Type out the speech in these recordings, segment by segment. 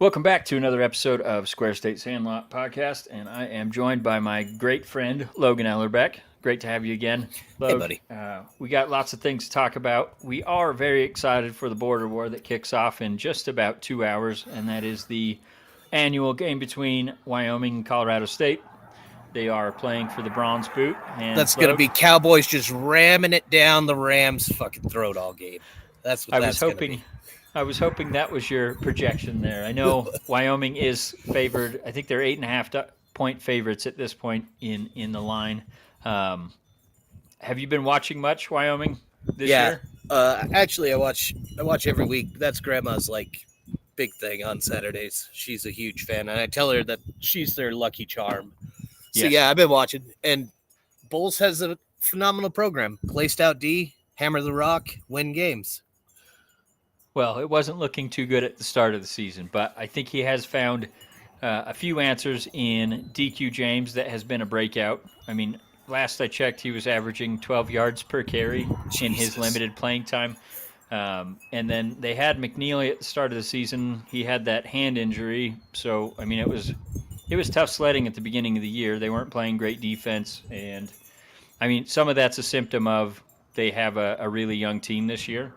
Welcome back to another episode of Square State Sandlot Podcast, and I am joined by my great friend Logan Ellerbeck. Great to have you again, Hey, Log. buddy. We got lots of things to talk about. We are very excited for the border war that kicks off in just about 2 hours, and that is the annual game between Wyoming and Colorado State. They are playing for the Bronze Boot. And That's going to be Cowboys just ramming it down the Rams' fucking throat all game. That's what that's going to be. I was hoping that was your projection there. I know Wyoming is favored. I think they're 8.5-point favorites at this point in the line. Have you been watching much Wyoming this year? Actually, I watch every week. That's Grandma's big thing on Saturdays. She's a huge fan, and I tell her that she's their lucky charm. So Yes. yeah, I've been watching, and Bulls has a phenomenal program. Placed out D, hammer the rock, win games. Well, it wasn't looking too good at the start of the season, but I think he has found a few answers in DQ James that has been a breakout. I mean, last I checked, he was averaging 12 yards per carry in his limited playing time. And then they had McNeely at the start of the season. He had that hand injury. So, I mean, it was tough sledding at the beginning of the year. They weren't playing great defense. And, I mean, some of that's a symptom of they have a really young team this year.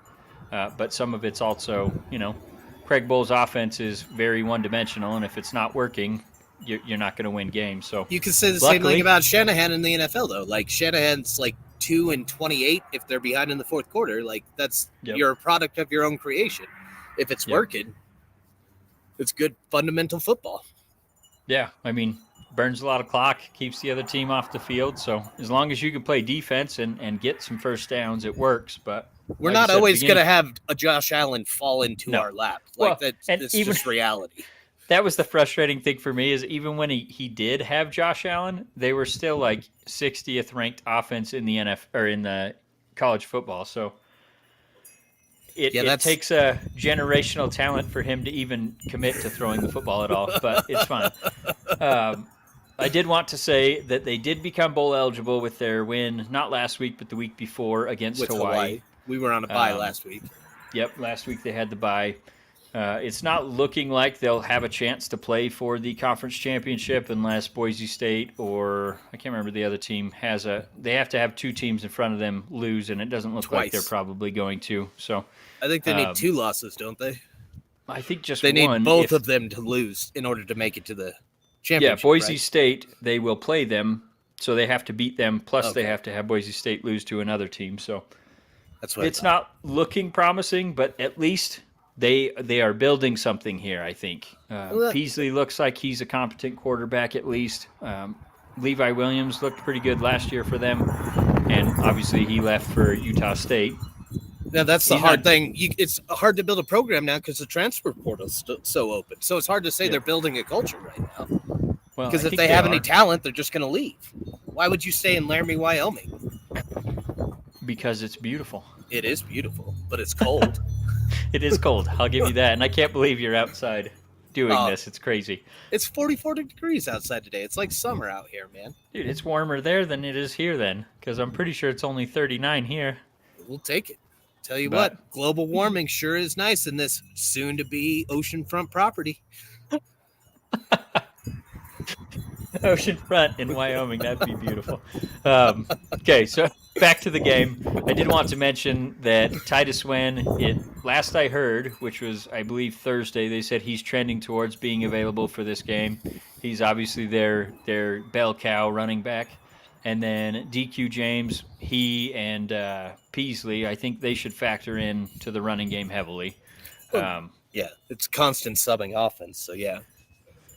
But some of it's also, Craig Bull's offense is very one-dimensional, and if it's not working, you're not going to win games. So you can say the same thing about Shanahan in the NFL, though. Shanahan's 2-28 if they're behind in the fourth quarter. You're a product of your own creation. If it's working, it's good fundamental football. Yeah, I mean, burns a lot of clock, keeps the other team off the field. So as long as you can play defense and get some first downs, it works. But we're not always going to have a Josh Allen fall into our lap. That's just reality. That was the frustrating thing for me is even when he did have Josh Allen, they were still 60th ranked offense in the NFL or in the college football. So it takes a generational talent for him to even commit to throwing the football at all, but it's fine. I did want to say that they did become bowl eligible with their win, not last week, but the week before against Hawaii. We were on a bye last week. Yep, last week they had the bye. It's not looking like they'll have a chance to play for the conference championship unless Boise State or I can't remember the other team they have to have two teams in front of them lose, and it doesn't look like they're probably going to. So I think they need two losses, don't they? I think just they one. They need both of them to lose in order to make it to the championship. Yeah, Boise State, they will play them, so they have to beat them, plus they have to have Boise State lose to another team. So that's what it's not looking promising, but at least they are building something here, I think. Peasley looks like he's a competent quarterback at least. Levi Williams looked pretty good last year for them, and obviously he left for Utah State. Yeah, that's the hard thing. It's hard to build a program now because the transfer portal's so open. So it's hard to say they're building a culture right now. Well, because if they have any talent, they're just going to leave. Why would you stay in Laramie, Wyoming? Because it's beautiful. It is beautiful, but it's cold. It is cold. I'll give you that. And I can't believe you're outside doing this. It's crazy. It's 44 degrees outside today. It's like summer out here, man. Dude, it's warmer there than it is here then, because I'm pretty sure it's only 39 here. We'll take it. Tell you what, global warming sure is nice in this soon-to-be oceanfront property. Oceanfront in Wyoming, that'd be beautiful. Okay, so back to the game. I did want to mention that Titus Wen, last I heard, which was, I believe, Thursday, they said he's trending towards being available for this game. He's obviously their bell cow running back. And then DQ James, he and Peasley, I think they should factor in to the running game heavily. It's constant subbing offense, so yeah.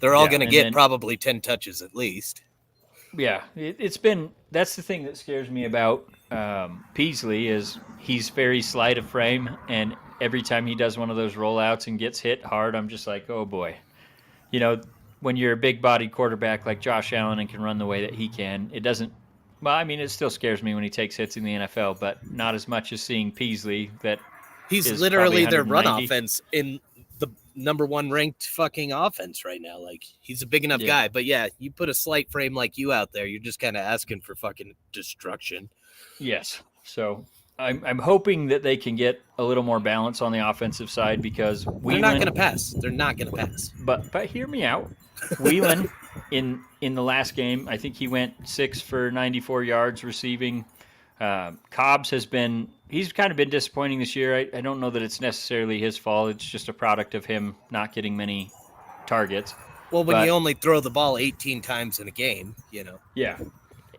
They're all going to get probably 10 touches at least. Yeah, that's the thing that scares me about Peasley is he's very slight of frame, and every time he does one of those rollouts and gets hit hard, I'm just like, oh boy. When you're a big-bodied quarterback like Josh Allen and can run the way that he can, it still scares me when he takes hits in the NFL, but not as much as seeing Peasley that he's literally their run offense in the number one ranked fucking offense right now. He's a big enough guy, but you put a slight frame like you out there, you're just kind of asking for fucking destruction. Yes. So I'm hoping that they can get a little more balance on the offensive side because they're not going to Whelan. pass. They're not going to pass. But hear me out. Whelan in the last game, I think he went 6 for 94 yards receiving. Cobbs he's kind of been disappointing this year. I don't know that it's necessarily his fault. It's just a product of him not getting many targets. Well, when you only throw the ball 18 times in a game, Yeah,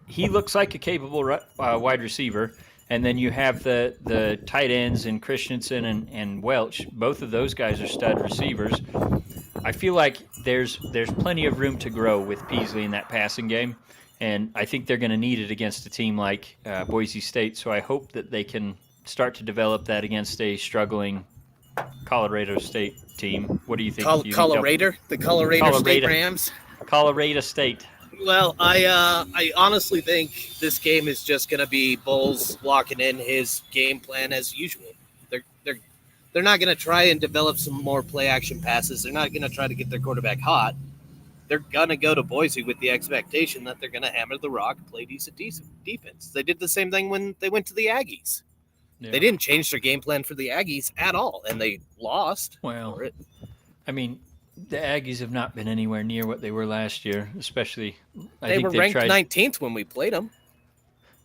he looks like a capable wide receiver. And then you have the tight ends in Christensen and Welch. Both of those guys are stud receivers. I feel like there's plenty of room to grow with Peasley in that passing game, and I think they're going to need it against a team like Boise State. So I hope that they can start to develop that against a struggling Colorado State team. What do you think? The Colorado State Rams? Colorado State. Well, I honestly think this game is just going to be Bowles locking in his game plan as usual. They're not going to try and develop some more play action passes. They're not going to try to get their quarterback hot. They're going to go to Boise with the expectation that they're going to hammer the rock, play decent defense. They did the same thing when they went to the Aggies. Yeah. They didn't change their game plan for the Aggies at all, and they lost for it. I mean, the Aggies have not been anywhere near what they were last year, especially. They were ranked 19th when we played them.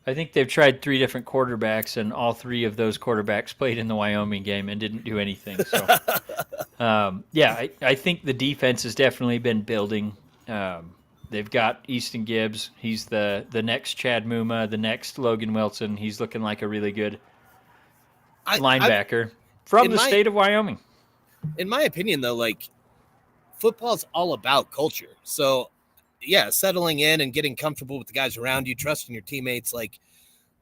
I think they've tried 3 different quarterbacks, and all 3 of those quarterbacks played in the Wyoming game and didn't do anything. So, I think the defense has definitely been building. They've got Easton Gibbs. He's the next Chad Muma, the next Logan Wilson. He's looking like a really good linebacker from the state of Wyoming. In my opinion, though, football's all about culture. So, yeah, settling in and getting comfortable with the guys around you, trusting your teammates.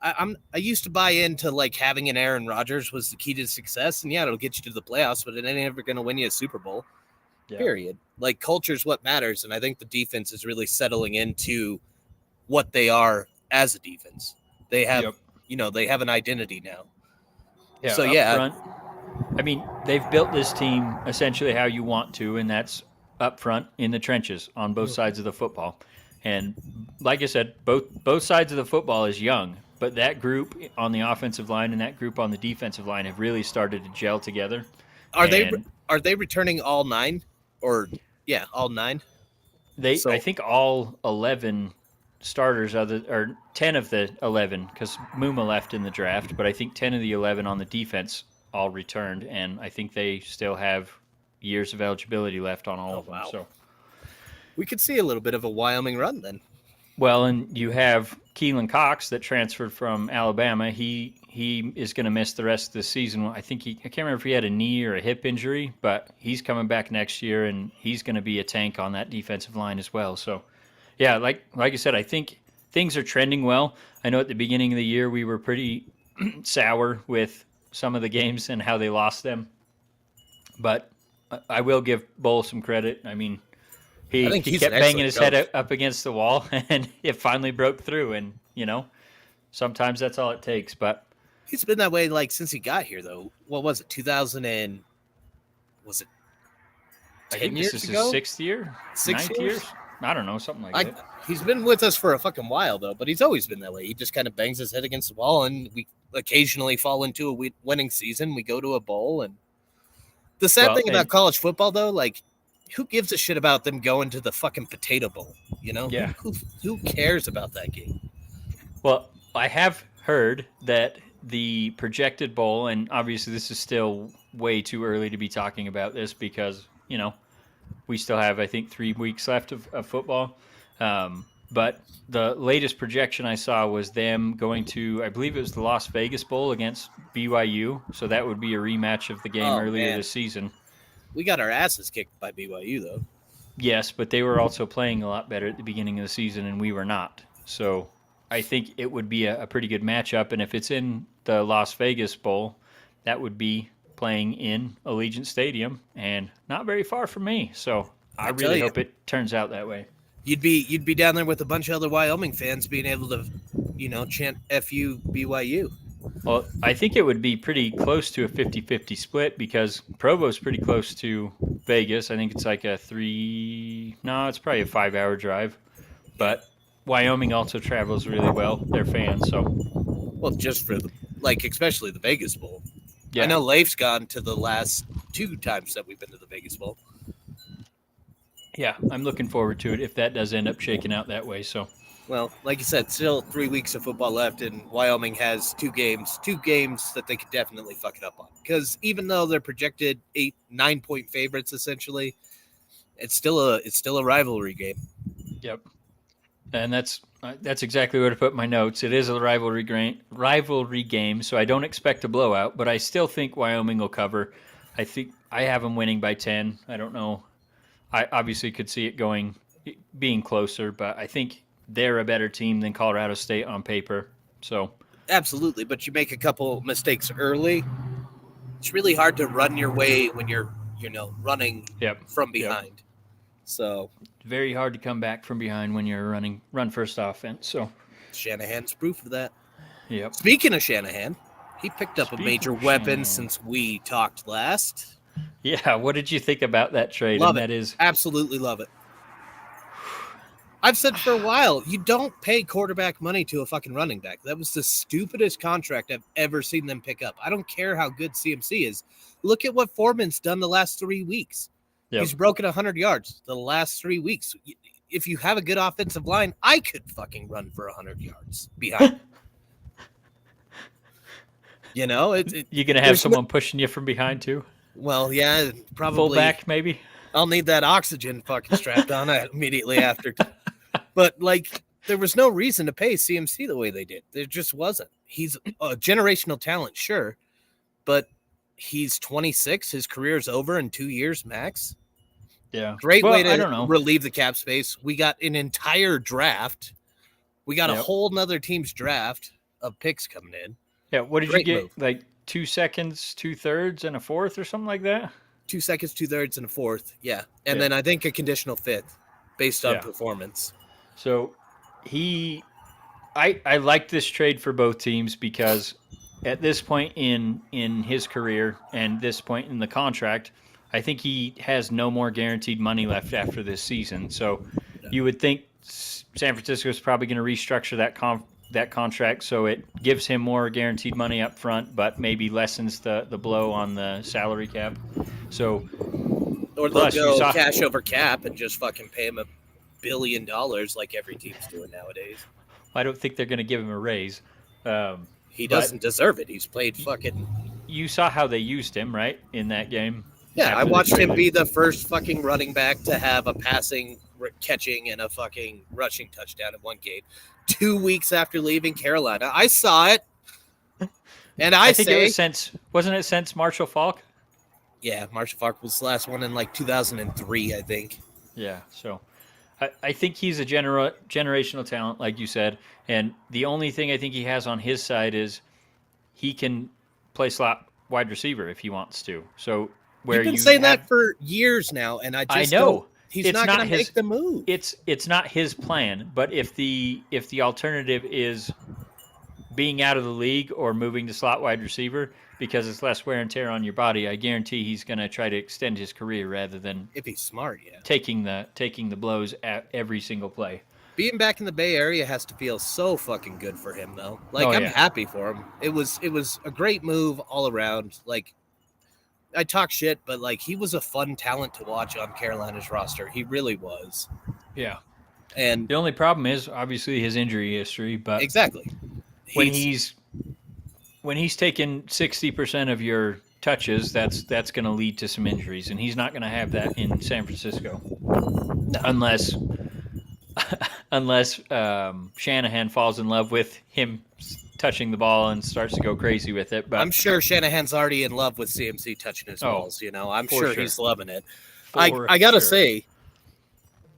I used to buy into having an Aaron Rodgers was the key to success, and it'll get you to the playoffs, but it ain't ever going to win you a Super Bowl. Yeah. Period. Culture's what matters, and I think the defense is really settling into what they are as a defense. They have, they have an identity now. Yeah. So front, I mean, they've built this team essentially how you want to, and that's up front in the trenches on both sides of the football. And like I said, both sides of the football is young, but that group on the offensive line and that group on the defensive line have really started to gel together. Are they returning all 9? All 9? I think all 11 starters or 10 of the 11, because Muma left in the draft, but I think 10 of the 11 on the defense all returned, and I think they still have years of eligibility left on all of them. Wow. So we could see a little bit of a Wyoming run then. Well, and you have Keelan Cox that transferred from Alabama. He is going to miss the rest of the season. I can't remember if he had a knee or a hip injury, but he's coming back next year, and he's going to be a tank on that defensive line as well. So, yeah, like I said, I think things are trending well. I know at the beginning of the year we were pretty sour with some of the games and how they lost them, but I will give Bull some credit. I mean, he kept banging his head up against the wall, and it finally broke through. And sometimes that's all it takes. But he's been that way since he got here, though. What was it? 2000 and was it 10 years ago? This is his 6th year, 9th year. I don't know, something like that. He's been with us for a fucking while, though. But he's always been that way. He just kind of bangs his head against the wall, and we occasionally fall into a winning season. We go to a bowl, and the sad thing about college football, though, who gives a shit about them going to the fucking Potato Bowl? Yeah. Who cares about that game? Well, I have heard that the projected bowl, and obviously this is still way too early to be talking about this because, we still have, I think, 3 weeks left of football. But the latest projection I saw was them going to, I believe it was the Las Vegas Bowl against BYU. So that would be a rematch of the game earlier this season. We got our asses kicked by BYU, though. Yes, but they were also playing a lot better at the beginning of the season, and we were not. So I think it would be a pretty good matchup. And if it's in the Las Vegas Bowl, that would be playing in Allegiant Stadium and not very far from me. So I really hope it turns out that way. You'd be down there with a bunch of other Wyoming fans being able to, chant FU BYU. Well, I think it would be pretty close to a 50-50 split because Provo's pretty close to Vegas. I think it's it's probably a 5-hour drive. But Wyoming also travels really well, their fans. So, well, just for the like especially the Vegas Bowl. Yeah. I know Leif's gone to the last 2 times that we've been to the Vegas Bowl. Yeah, I'm looking forward to it if that does end up shaking out that way. So, well, like you said, still 3 weeks of football left, and Wyoming has 2 games that they could definitely fuck it up on. Because even though they're projected 9 point favorites, essentially, it's still a rivalry game. Yep, and that's exactly where to put my notes. It is a rivalry game, so I don't expect a blowout, but I still think Wyoming will cover. I think I have them winning by 10. I don't know. I obviously could see it being closer, but I think they're a better team than Colorado State on paper. So absolutely, but you make a couple mistakes early. It's really hard to run your way when you're running from behind. Yep. So very hard to come back from behind when you're run first offense. So Shanahan's proof of that. Yep. Speaking of Shanahan, he picked up a major weapon since we talked last. Yeah, what did you think about that trade? Love it. Absolutely love it. I've said for a while, you don't pay quarterback money to a fucking running back. That was the stupidest contract I've ever seen them pick up. I don't care how good CMC is. Look at what Foreman's done the last 3 weeks. Yep. He's broken 100 yards the last 3 weeks. If you have a good offensive line, I could fucking run for 100 yards behind. You're going to have someone pushing you from behind too? Well, yeah, probably. Fullback, maybe? I'll need that oxygen fucking strapped on immediately after. But, there was no reason to pay CMC the way they did. There just wasn't. He's a generational talent, sure, but he's 26. His career's over in 2 years max. Yeah. Great way to relieve the cap space. We got an entire draft. We got a whole nother team's draft of picks coming in. Yeah, what did you get? Move. 2 seconds, 2/3, and a fourth or something like that? 2 seconds, 2/3, and a fourth. Yeah. And then I think a conditional fifth based on performance. So I like this trade for both teams because at this point in his career and this point in the contract, I think he has no more guaranteed money left after this season. So you would think San Francisco is probably going to restructure that contract so it gives him more guaranteed money up front, but maybe lessens the blow on the salary cap. So, or they'll go cash over cap and just fucking pay him $1 billion like every team's doing nowadays. I don't think they're going to give him a raise. He doesn't deserve it. He's played fucking. You saw how they used him, right, in that game? Yeah, I watched him be the first fucking running back to have a passing, catching, and a fucking rushing touchdown in one game. 2 weeks after leaving Carolina. I saw it. And I think it was wasn't it since Marshall Faulk? Yeah, Marshall Faulk was the last one in 2003, I think. Yeah, so I think he's a generational talent, like you said. And the only thing I think he has on his side is he can play slot wide receiver if he wants to. So where you've been saying that for years now, and I know. He's not going to make the move. It's not his plan, but if the alternative is being out of the league or moving to slot wide receiver because it's less wear and tear on your body, I guarantee he's going to try to extend his career rather than if he's smart, taking the blows at every single play. Being back in the Bay Area has to feel so fucking good for him, though. I'm happy for him. It was a great move all around. I talk shit, but he was a fun talent to watch on Carolina's roster. He really was. Yeah. And the only problem is obviously his injury history, but exactly when he's taken 60% of your touches, that's going to lead to some injuries, and he's not going to have that in San Francisco, unless Shanahan falls in love with him touching the ball and starts to go crazy with it. But I'm sure Shanahan's already in love with CMC touching his balls. I'm sure he's loving it. I gotta say,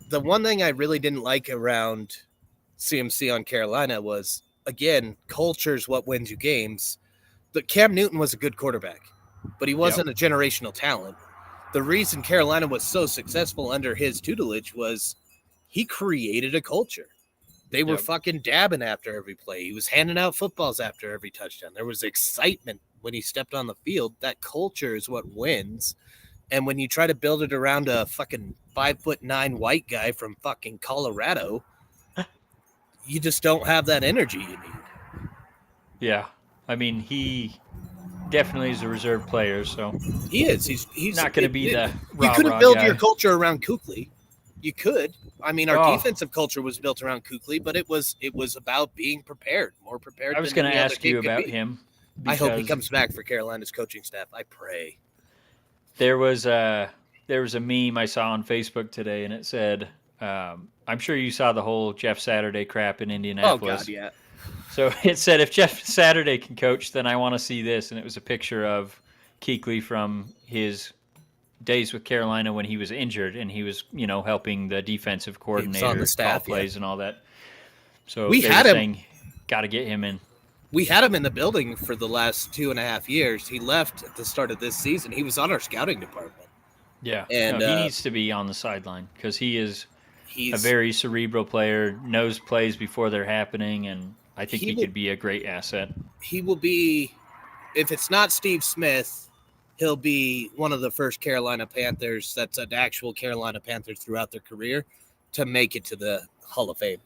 the one thing I really didn't like around CMC on Carolina was, again, culture's what wins you games. Cam Newton was a good quarterback, but he wasn't a generational talent. The reason Carolina was so successful under his tutelage was he created a culture. They were fucking dabbing after every play. He was handing out footballs after every touchdown. There was excitement when he stepped on the field. That culture is what wins. And when you try to build it around a fucking 5'9" white guy from fucking Colorado, you just don't have that energy you need. Yeah. I mean, he definitely is a reserve player, so he is. He's not going to be the you couldn't rah-rah build your guy. culture around Kuechly. You could. I mean, our Oh, defensive culture was built around Kuechly, but it was about being prepared, more prepared I was than going to any other ask team you could about be. him I hope he because comes back for Carolina's coaching staff. I pray. there was a meme I saw on Facebook today, and it said, "I'm sure you saw the whole Jeff Saturday crap in Oh God, Indianapolis." yeah. So it said, "If Jeff Saturday can coach, then I want to see this." And it was a picture of Kuechly from his days with Carolina when he was injured, and he was, helping the defensive He was on the coordinator call staff. Yeah, plays and all that. So we they were had him. saying, "Got to get him in." We had him in the building for the last 2.5 years. He left at the start of this season. He was on our scouting department. Yeah, And no, he needs to be on the sideline because he is a he's very cerebral player, knows plays before they're happening, and I think he he will could be a great asset. he will be, if it's not Steve Smith, he'll be one of the first Carolina Panthers that's an actual Carolina Panther throughout their career to make it to the Hall of Fame.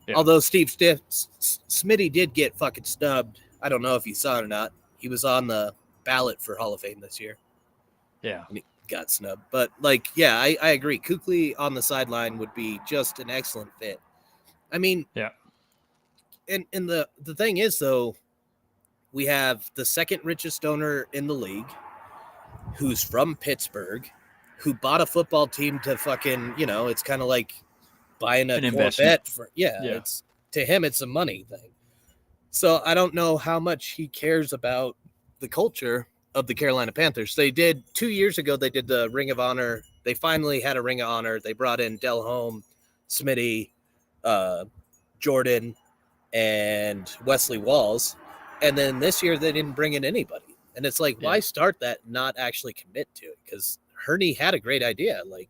Yeah. Although Smitty did get fucking snubbed. I don't know if you saw it or not. He was on the ballot for Hall of Fame this year. Yeah. And he got snubbed. But, yeah, I agree. Kuechly on the sideline would be just an excellent fit. I mean, yeah. And the thing is, though, we have the second richest owner in the league who's from Pittsburgh, who bought a football team to fucking, it's kind of like buying a Corvette. It's to him, it's a money thing. So I don't know how much he cares about the culture of the Carolina Panthers. They did 2 years ago. They did the Ring of Honor. They finally had a Ring of Honor. They brought in Delhomme, Smitty, Jordan, and Wesley Walls. And then this year they didn't bring in anybody. And it's like, why start that and not actually commit to it? Because Hurney had a great idea. Like,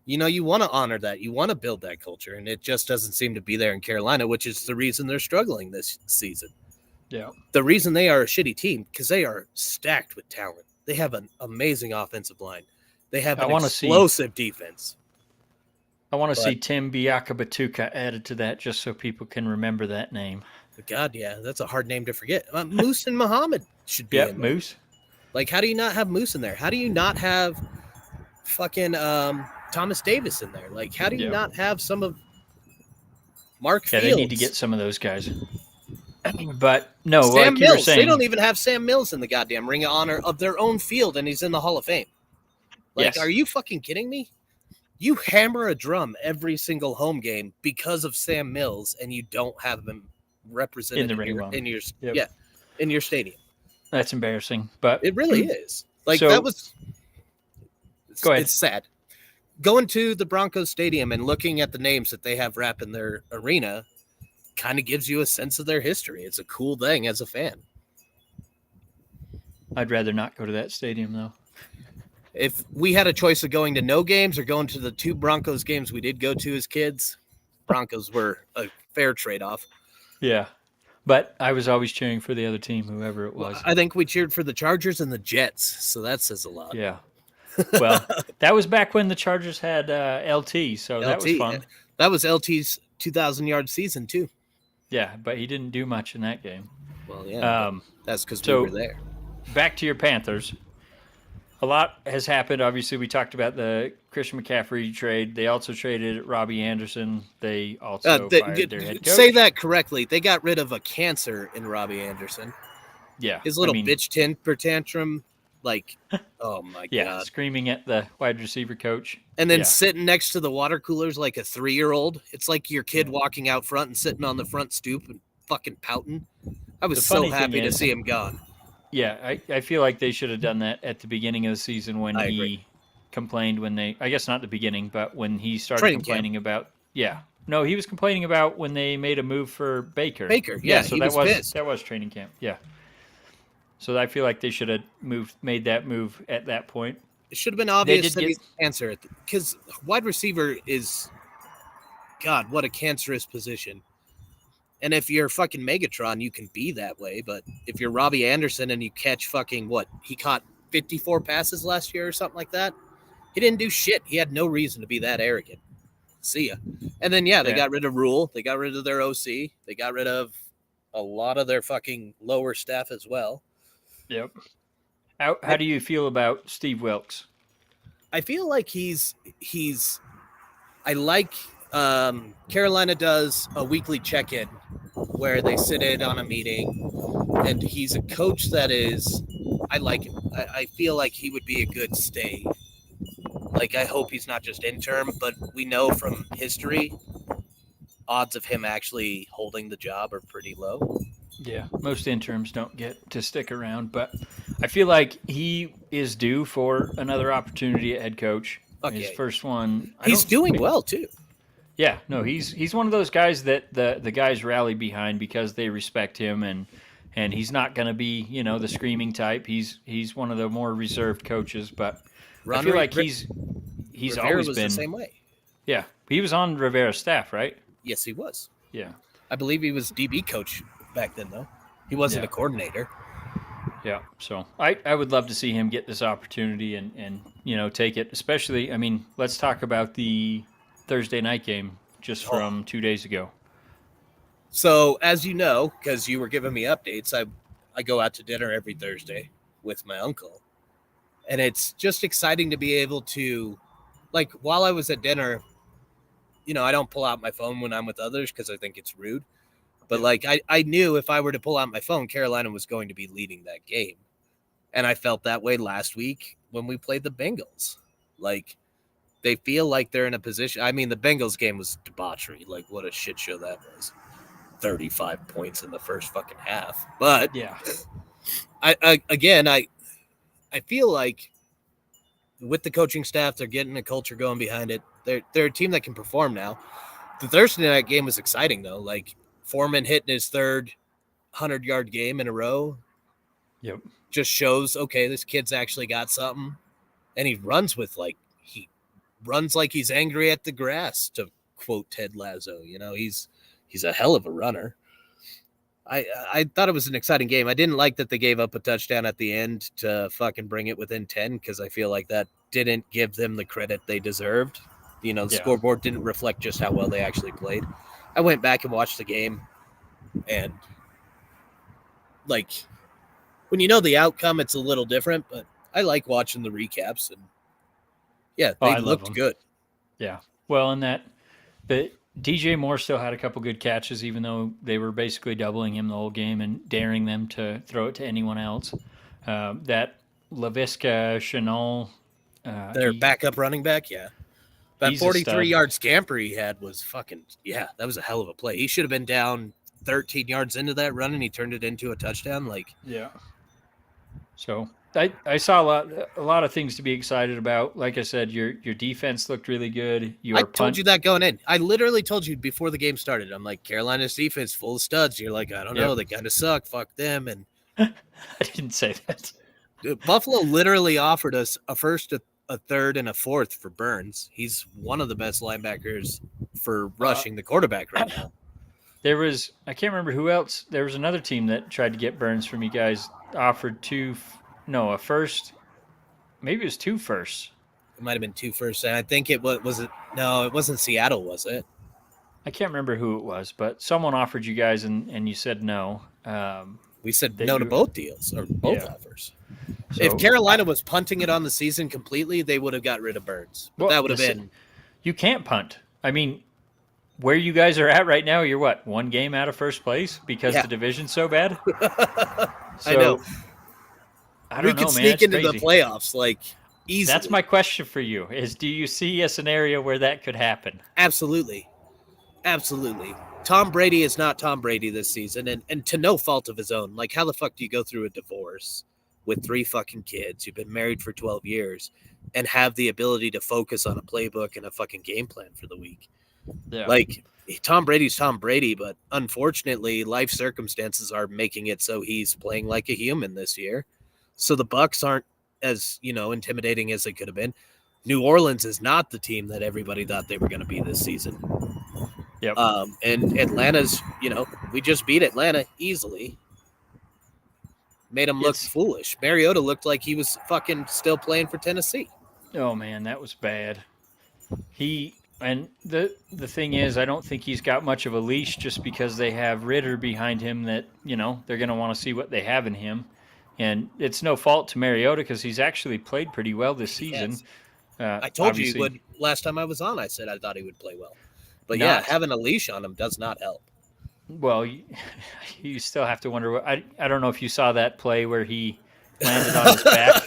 you want to honor that. You want to build that culture. And it just doesn't seem to be there in Carolina, which is the reason they're struggling this season. Yeah. The reason they are a shitty team, because they are stacked with talent. They have an amazing offensive line. They have an explosive defense. I want to see Tim Biakabatuka added to that just so people can remember that name. God, yeah, that's a hard name to forget. Moose and Muhammad should be in there. Moose. Like, how do you not have Moose in there? How do you not have fucking Thomas Davis in there? Like, how do you not have some of Mark Fields? They need to get some of those guys. But no, Sam like Mills. you were saying, they don't even have Sam Mills in the goddamn Ring of Honor of their own field, and he's in the Hall of Fame. Like, are you fucking kidding me? You hammer a drum every single home game because of Sam Mills, and you don't have him represented in your stadium. That's embarrassing, but it really is. Like, so, that was. Go ahead. It's sad. Going to the Broncos stadium and looking at the names that they have wrapping their arena kind of gives you a sense of their history. It's a cool thing as a fan. I'd rather not go to that stadium, though. If we had a choice of going to no games or going to the 2 Broncos games we did go to as kids, Broncos were a fair trade-off. Yeah, but I was always cheering for the other team, whoever it was. Well, I think we cheered for the Chargers and the Jets, so that says a lot. Yeah. Well, that was back when the Chargers had LT, so that was fun. That was LT's 2,000-yard season, too. Yeah, but he didn't do much in that game. Well, yeah, that's because we were there. Back to your Panthers. A lot has happened. Obviously, we talked about the Christian McCaffrey trade. They also traded Robbie Anderson. They also fired their head coach. Say that correctly. They got rid of a cancer in Robbie Anderson. Yeah. His little bitch temper tantrum. Like, oh, my God. Screaming at the wide receiver coach. And then sitting next to the water coolers like a 3-year-old. It's like your kid walking out front and sitting on the front stoop and fucking pouting. I was so happy to see him gone. Yeah, I feel like they should have done that at the beginning of the season when he complained I guess not the beginning, but when he started complaining about, No, he was complaining about when they made a move for Baker. So that was training camp. Yeah. So I feel like they should have made that move at that point. It should have been obvious that he's the answer, because wide receiver is, God, what a cancerous position. And if you're fucking Megatron, you can be that way. But if you're Robbie Anderson and you catch he caught 54 passes last year or something like that. He didn't do shit. He had no reason to be that arrogant. See ya. And then, they got rid of Rule. They got rid of their OC. They got rid of a lot of their fucking lower staff as well. Yep. How do you feel about Steve Wilkes? I feel like he's I like Carolina does a weekly check-in where they sit in on a meeting, and he's a coach that is I like him. I feel like he would be a good stay. Like, I hope he's not just interim, but we know from history odds of him actually holding the job are pretty low. Yeah, most interims don't get to stick around, but I feel like he is due for another opportunity at head coach. His first one. He's doing well too. Yeah, no, he's one of those guys that the guys rally behind because they respect him, and he's not going to be the screaming type. He's one of the more reserved coaches, but I feel like he's Rivera always was been the same way. Yeah, he was on Rivera's staff, right? Yes, he was. Yeah, I believe he was DB coach back then, though. He wasn't a coordinator. Yeah, so I would love to see him get this opportunity and take it. Especially, I mean, let's talk about the Thursday night game just from 2 days ago. So, as you know, because you were giving me updates, I go out to dinner every Thursday with my uncle. And it's just exciting to be able to, like, while I was at dinner, I don't pull out my phone when I'm with others because I think it's rude. But, like, I knew if I were to pull out my phone, Carolina was going to be leading that game. And I felt that way last week when we played the Bengals. Like, they feel like they're in a position. I mean, the Bengals game was debauchery. Like, what a shit show that was. 35 points in the first fucking half. But yeah, I feel like with the coaching staff, they're getting a culture going behind it. They're a team that can perform now. The Thursday night game was exciting though. Like, Foreman hitting his third 100-yard game in a row. Yep. Just shows, okay, this kid's actually got something. And he runs like he's angry at the grass, to quote Ted Lasso. He's a hell of a runner. I thought it was an exciting game. I didn't like that they gave up a touchdown at the end to fucking bring it within 10 because I feel like that didn't give them the credit they deserved. The scoreboard didn't reflect just how well they actually played. I went back and watched the game, and like, when you know the outcome, it's a little different, but I like watching the recaps, and yeah, they looked good. Yeah. Well, but DJ Moore still had a couple good catches, even though they were basically doubling him the whole game and daring them to throw it to anyone else. That Laviska Chanel, their backup running back, yeah. That 43-yard scamper he had was that was a hell of a play. He should have been down 13 yards into that run, and he turned it into a touchdown. Yeah. So I saw a lot of things to be excited about. Like I said, your defense looked really good. I told you that going in. I literally told you before the game started. I'm like, Carolina's defense full of studs. You're like, I don't know. They kind of suck. Fuck them. And I didn't say that. Buffalo literally offered us a first, a third, and a fourth for Burns. He's one of the best linebackers for rushing the quarterback right now. I can't remember who else. There was another team that tried to get Burns from you guys. Offered a first. Maybe it was 2 firsts. It might have been 2 firsts. And I think it was no, it wasn't Seattle, was it? I can't remember who it was, but someone offered you guys and you said no. We said no to both deals or both offers. So, if Carolina was punting it on the season completely, they would have got rid of Burns. But that would have been. You can't punt. I mean, where you guys are at right now, you're what, 1 game out of first place because the division's so bad? I know. I don't know, man. We could sneak into the playoffs easily. That's my question for you: do you see a scenario where that could happen? Absolutely. Tom Brady is not Tom Brady this season, and to no fault of his own. Like, how the fuck do you go through a divorce with 3 fucking kids? You've been married for 12 years and have the ability to focus on a playbook and a fucking game plan for the week. Yeah. Like, Tom Brady's Tom Brady, but unfortunately, life circumstances are making it so he's playing like a human this year. So the Bucs aren't as, intimidating as they could have been. New Orleans is not the team that everybody thought they were going to be this season. Yep. And Atlanta's, we just beat Atlanta easily. Made them look foolish. Mariota looked like he was fucking still playing for Tennessee. Oh, man, that was bad. And the thing is, I don't think he's got much of a leash just because they have Ritter behind him that, they're going to want to see what they have in him. And it's no fault to Mariota because he's actually played pretty well this He season. has. I told you he Obviously, would last time I was on. I said I thought he would play well. But yeah, not having a leash on him does not help. well. You still have to wonder. I don't know if you saw that play where he landed on his back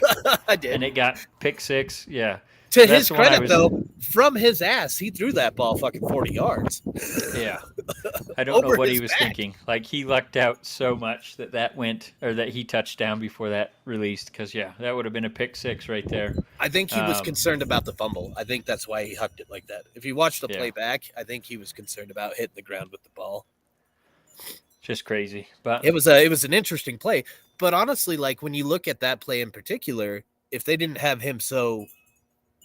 I did. and it got pick six. Yeah. To his credit, though, from his ass, he threw that ball fucking 40 yards. Yeah. I don't know what he was thinking. Like, he lucked out so much that went, or that he touched down before that released, because, yeah, that would have been a pick six right there. I think he was concerned about the fumble. I think that's why he hucked it like that. If you watch the play back, I think he was concerned about hitting the ground with the ball. Just crazy. But it was an interesting play. But honestly, like, when you look at that play in particular, if they didn't have him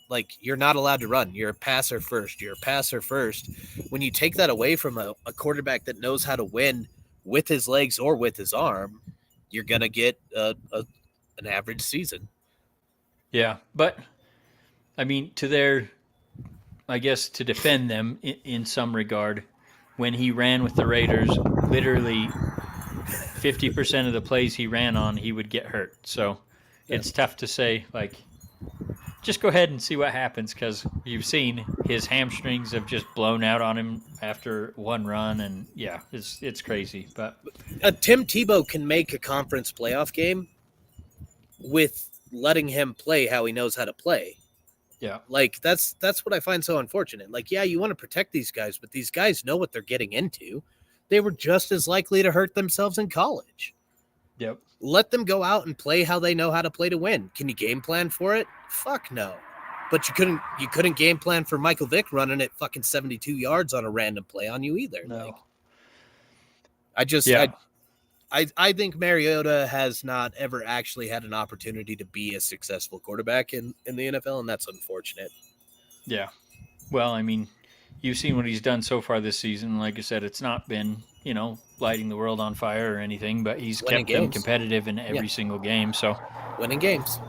like, you're not allowed to run. You're a passer first. When you take that away from a quarterback that knows how to win with his legs or with his arm, you're going to get an average season. Yeah, but, I mean, to defend them in some regard, when he ran with the Raiders, literally 50% of the plays he ran on, he would get hurt. So it's tough to say, like, just go ahead and see what happens, because you've seen his hamstrings have just blown out on him after one run, and yeah, it's crazy. But Tim Tebow can make a conference playoff game with letting him play how he knows how to play. Yeah, like that's what I find so unfortunate. Like, yeah, you want to protect these guys, but these guys know what they're getting into. They were just as likely to hurt themselves in college. Yep. Let them go out and play how they know how to play to win. Can you game plan for it? Fuck no. But you couldn't game plan for Michael Vick running at fucking 72 yards on a random play on you either. No. Like, I think Mariota has not ever actually had an opportunity to be a successful quarterback in the NFL, and that's unfortunate. Yeah. Well, I mean, you've seen what he's done so far this season. Like I said, it's not been, lighting the world on fire or anything, but he's kept them competitive in every single game. So winning games.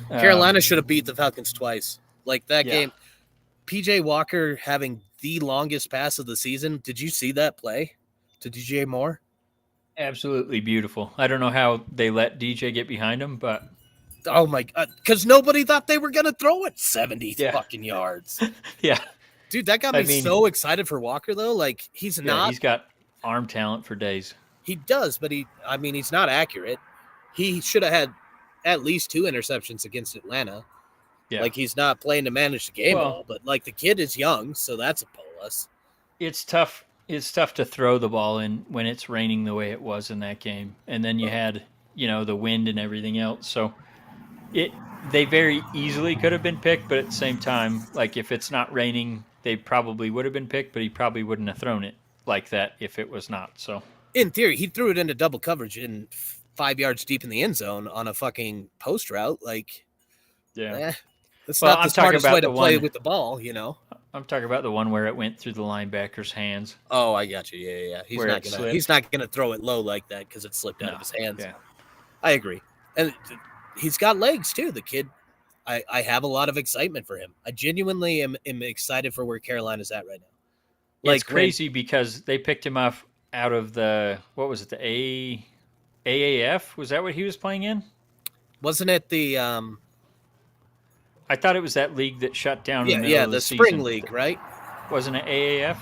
Carolina should have beat the Falcons twice. Like, that game, PJ Walker having the longest pass of the season. Did you see that play to DJ Moore? Absolutely beautiful. I don't know how they let DJ get behind him, but oh my god, because nobody thought they were gonna throw it 70 fucking yards. Yeah, dude, that got me so excited for Walker though. Like, he's got arm talent for days. He does, but he's not accurate. He should have had at least 2 interceptions against Atlanta. Yeah, like, he's not playing to manage the game at all. But like, the kid is young, so that's a plus. It's tough. It's tough to throw the ball in when it's raining the way it was in that game. And then you had, the wind and everything else. So they very easily could have been picked, but at the same time, like, if it's not raining, they probably would have been picked, but he probably wouldn't have thrown it like that if it was not. So in theory, he threw it into double coverage in 5 yards deep in the end zone on a fucking post route. Like, that's not the smartest way to play with the ball, I'm talking about the one where it went through the linebacker's hands. Oh, I got you. Yeah. He's not gonna throw it low like that because it slipped out of his hands. Yeah. I agree, and he's got legs too. The kid, I have a lot of excitement for him. I genuinely am excited for where Carolina's at right now. It's crazy because they picked him up out of the the AAF? Was that what he was playing in? Wasn't it the? I thought it was that league that shut down. The spring league, right? Wasn't it AAF?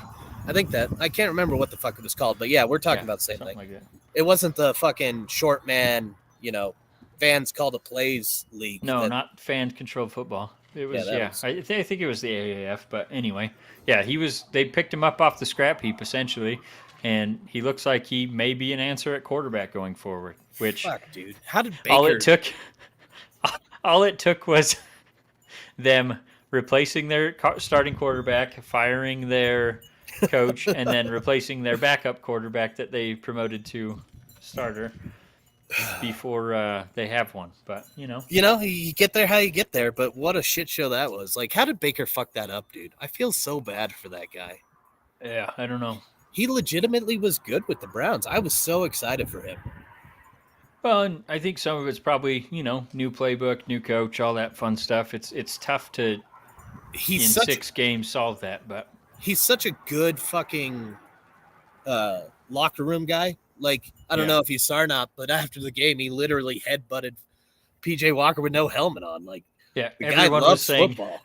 I think that. I can't remember what the fuck it was called, but yeah, we're talking about the same thing. Like that. It wasn't the fucking short man, fans call the plays league. No, not fan-controlled football. It was, I think it was the AAF, but anyway. Yeah, they picked him up off the scrap heap, essentially, and he looks like he may be an answer at quarterback going forward, which... Fuck, dude. How did Baker... All it took was them replacing their starting quarterback, firing their coach, and then replacing their backup quarterback that they promoted to starter before they have one. But, you get there how you get there, but what a shit show that was. Like, how did Baker fuck that up, dude? I feel so bad for that guy. Yeah, I don't know. He legitimately was good with the Browns. I was so excited for him. Well, and I think some of it's probably, new playbook, new coach, all that fun stuff. It's tough to he's in 6 games solve that. But he's such a good fucking locker room guy. Like, I don't know if you saw or not, but after the game, he literally headbutted PJ Walker with no helmet on. Like, the guy loves football.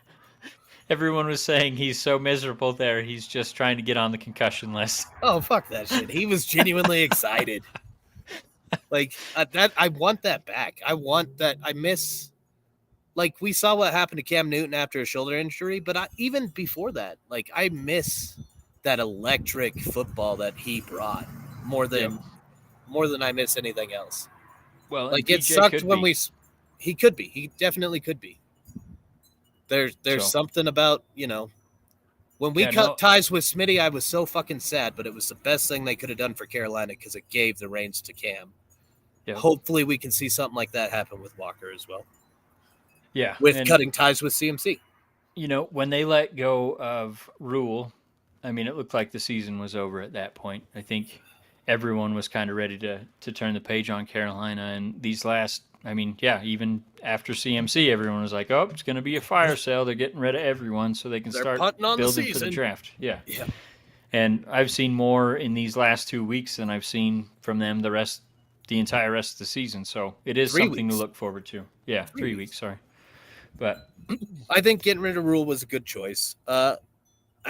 Everyone was saying he's so miserable there. He's just trying to get on the concussion list. Oh, fuck that shit. He was genuinely excited. Like, I want that back. I want that. I miss, like, we saw what happened to Cam Newton after a shoulder injury, but even before that, like, I miss that electric football that he brought more than I miss anything else. Well, like, it sucked when he could be. He definitely could be. There's something about, when we cut ties with Smitty, I was so fucking sad, but it was the best thing they could have done for Carolina because it gave the reins to Cam. Yeah. Hopefully we can see something like that happen with Walker as well. Yeah. With cutting ties with CMC. When they let go of Rule, I mean, it looked like the season was over at that point. I think everyone was kind of ready to turn the page on Carolina. And these last, even after CMC, everyone was like, oh, it's going to be a fire sale. They're getting rid of everyone so they can start building for the draft. Yeah. And I've seen more in these last 2 weeks than I've seen from them the entire rest of the season. So it is something to look forward to. Yeah, 3 weeks, sorry. But I think getting rid of Rule was a good choice. I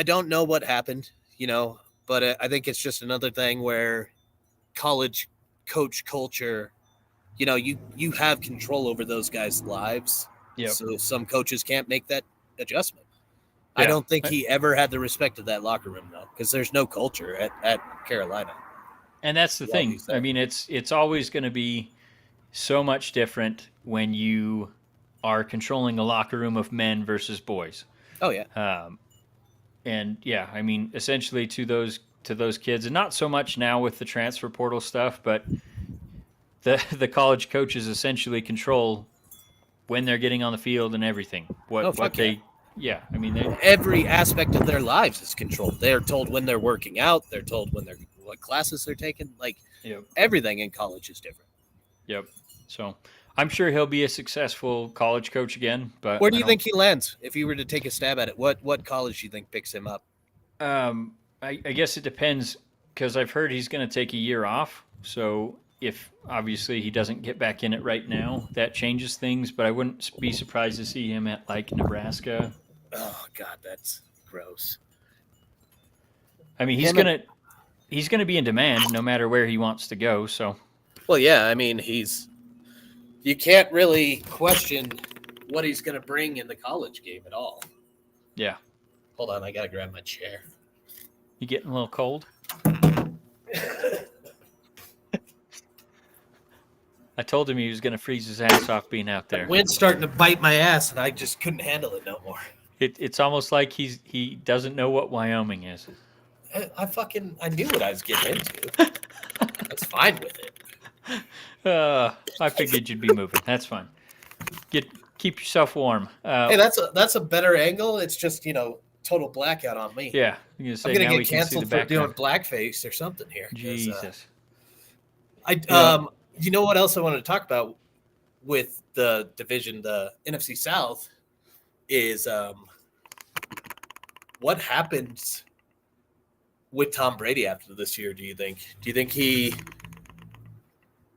don't know what happened, but I think it's just another thing where college coach culture, you have control over those guys' lives. Yep. So some coaches can't make that adjustment. Yeah. I don't think he ever had the respect of that locker room, though, because there's no culture at Carolina. And that's the thing. I mean, it's always going to be so much different when you are controlling a locker room of men versus boys. Oh, yeah. And, yeah, I mean, essentially to those kids, and not so much now with the transfer portal stuff, but the college coaches essentially control when they're getting on the field and everything. Every aspect of their lives is controlled. They're told when they're working out. They're told what classes they're taking. Like, everything in college is different. Yep. So I'm sure he'll be a successful college coach again. But where do you think he lands if you were to take a stab at it? What college do you think picks him up? I guess it depends, because I've heard he's going to take a year off. So if obviously he doesn't get back in it right now, that changes things. But I wouldn't be surprised to see him at like Nebraska. Oh God, that's gross. I mean, he's gonna be in demand no matter where he wants to go. So, well, yeah, I mean, you can't really question what he's gonna bring in the college game at all. Yeah. Hold on, I gotta grab my chair. You getting a little cold? I told him he was gonna freeze his ass off being out there. The wind's starting to bite my ass, and I just couldn't handle it no more. It's almost like he doesn't know what Wyoming is. I knew what I was getting into. That's fine with it. I figured you'd be moving. That's fine. Keep yourself warm. Hey, that's a better angle. It's just total blackout on me. Yeah, I'm gonna get canceled for doing blackface or something here. Jesus. You know what else I wanted to talk about with the division, the NFC South, is what happens with Tom Brady after this year, do you think? Do you think he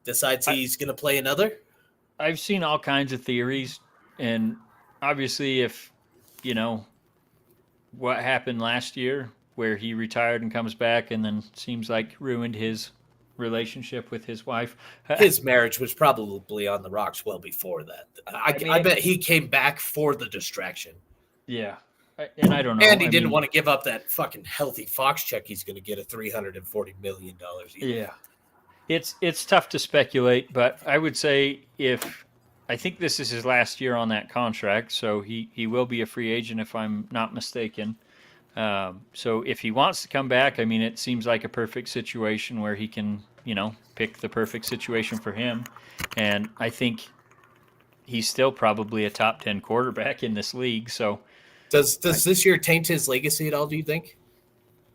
decides he's going to play another? I've seen all kinds of theories, and obviously if, what happened last year where he retired and comes back and then seems like ruined his relationship with his wife. His marriage was probably on the rocks well before that. I bet he came back for the distraction. Yeah. And I don't know. And he didn't want to give up that fucking healthy Fox check he's going to get at $340 million. Either. Yeah. It's tough to speculate, but I would say I think this is his last year on that contract, so he will be a free agent if I'm not mistaken. So if he wants to come back, I mean, it seems like a perfect situation where he can, pick the perfect situation for him. And I think he's still probably a top 10 quarterback in this league. So does this year taint his legacy at all, do you think?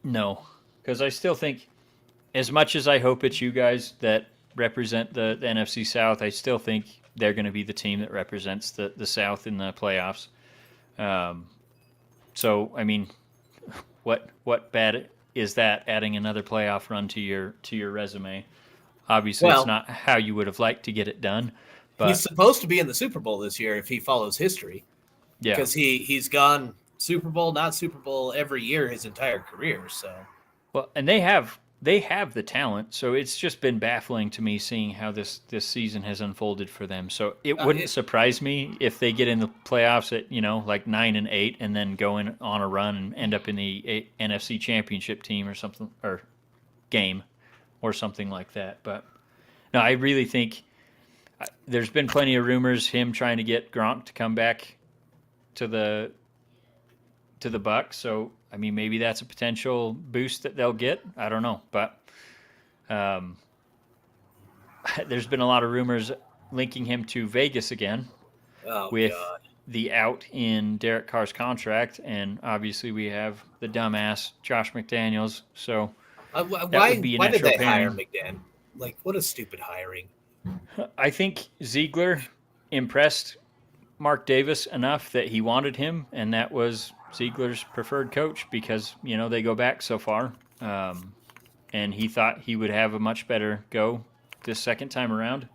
No, because I still think, as much as I hope it's you guys that represent the NFC South, I still think they're going to be the team that represents the South in the playoffs. So, I mean, what bad is that? Adding another playoff run to your resume. Obviously, it's Well, not how you would have liked to get it done, he's but supposed to be in the Super Bowl this year if he follows history, yeah. because he's gone Super Bowl, not Super Bowl every year his entire career. So, Well, and they have the talent, so it's just been baffling to me seeing how this season has unfolded for them. So it wouldn't surprise me if they get in the playoffs at like 9-8, and then go in on a run and end up in the NFC Championship team or something, or game or something like that. But no, I really think there's been plenty of rumors him trying to get Gronk to come back to the Bucks. So I mean, maybe that's a potential boost that they'll get. I don't know, but there's been a lot of rumors linking him to Vegas again, with God. the out in Derek Carr's contract, and obviously we have the dumbass Josh McDaniels. So that would be a why did natural they hire pairing. McDaniel? Like, what a stupid hiring. I think Ziegler impressed Mark Davis enough that he wanted him, and that was Ziegler's preferred coach because they go back so far, and he thought he would have a much better go this second time around.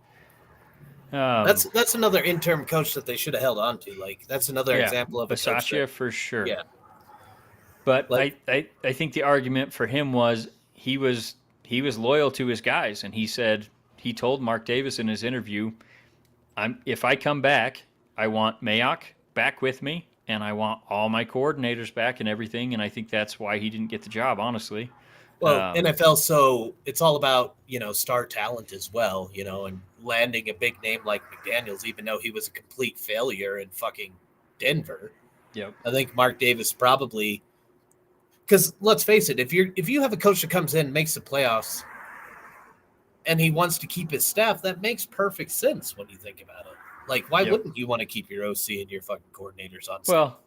That's another interim coach that they should have held on to. Like, that's another Yeah, example of a coach Bisaccia that, for sure. yeah. But Like, I think the argument for him was he was loyal to his guys, and he told Mark Davis in his interview, if I come back, I want Mayock back with me, and I want all my coordinators back and everything. And I think that's why he didn't get the job, honestly. well, NFL, so it's all about, star talent as well, and landing a big name like McDaniels, even though he was a complete failure in fucking Denver. Yep. I think Mark Davis probably, because let's face it, if you have a coach that comes in, makes the playoffs, and he wants to keep his staff, that makes perfect sense when you think about it. Like, why wouldn't you want to keep your OC and your fucking coordinators on staff? Well,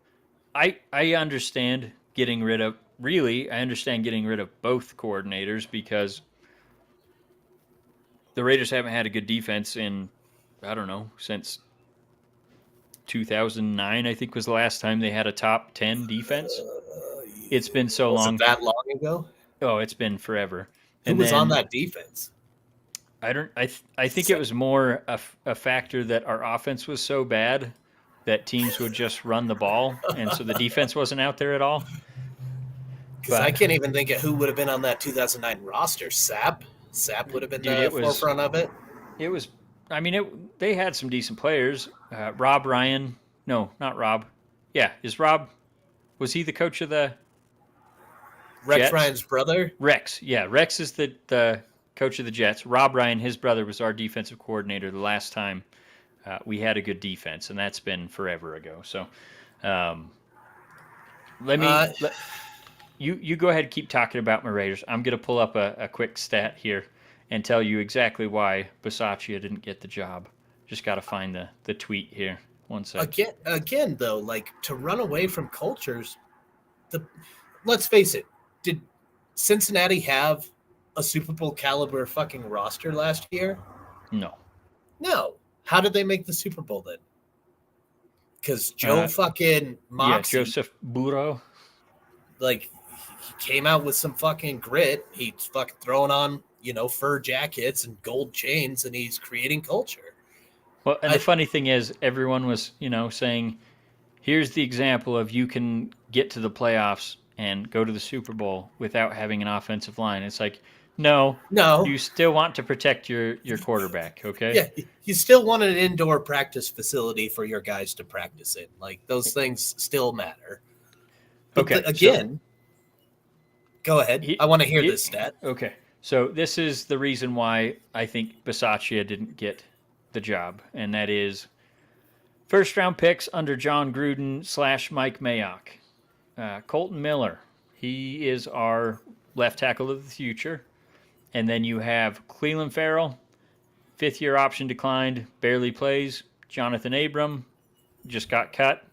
I understand getting rid of both coordinators, because the Raiders haven't had a good defense in, I don't know, since 2009, I think was the last time they had a top 10 defense. It's been so long. Was it that long ago? Oh, it's been forever. Who was on that defense? I think it was more a factor that our offense was so bad that teams would just run the ball, and so the defense wasn't out there at all. Because I can't even think of who would have been on that 2009 roster. Sapp would have been the forefront of it. It was. I mean, they had some decent players. Rob Ryan. No, not Rob. Yeah, was he the coach of the Rex Jets? Ryan's brother? Rex. Yeah, Rex is the coach of the Jets. Rob Ryan, his brother, was our defensive coordinator the last time we had a good defense, and that's been forever ago. So you go ahead and keep talking about my Raiders. I'm going to pull up a quick stat here and tell you exactly why Bisaccia didn't get the job. Just got to find the tweet here. One second. Again, though, like, to run away from cultures, let's face it, did Cincinnati have a Super Bowl caliber fucking roster last year? No. How did they make the Super Bowl then? Because Joe fucking Moxie, Joseph Burrow, like, he came out with some fucking grit. He's fucking throwing on, fur jackets and gold chains, and he's creating culture. Well, and the funny thing is, everyone was, saying, here's the example of you can get to the playoffs and go to the Super Bowl without having an offensive line. It's like, no, you still want to protect your quarterback, okay? Yeah, you still want an indoor practice facility for your guys to practice in. Like, those things still matter. But again, go ahead. I want to hear this stat. Okay, so this is the reason why I think Bisaccia didn't get the job, and that is first-round picks under John Gruden / Mike Mayock. Colton Miller, he is our left tackle of the future. And then you have Cleveland Farrell, fifth-year option declined, barely plays. Jonathan Abram just got cut.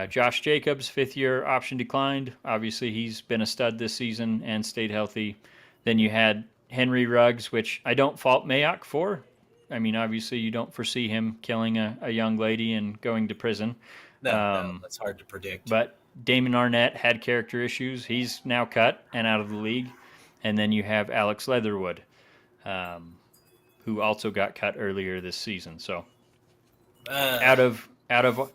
Josh Jacobs, fifth-year option declined. Obviously, he's been a stud this season and stayed healthy. Then you had Henry Ruggs, which I don't fault Mayock for. I mean, obviously, you don't foresee him killing a young lady and going to prison. No, that's hard to predict. But Damon Arnett had character issues. He's now cut and out of the league. And then you have Alex Leatherwood, who also got cut earlier this season. So out of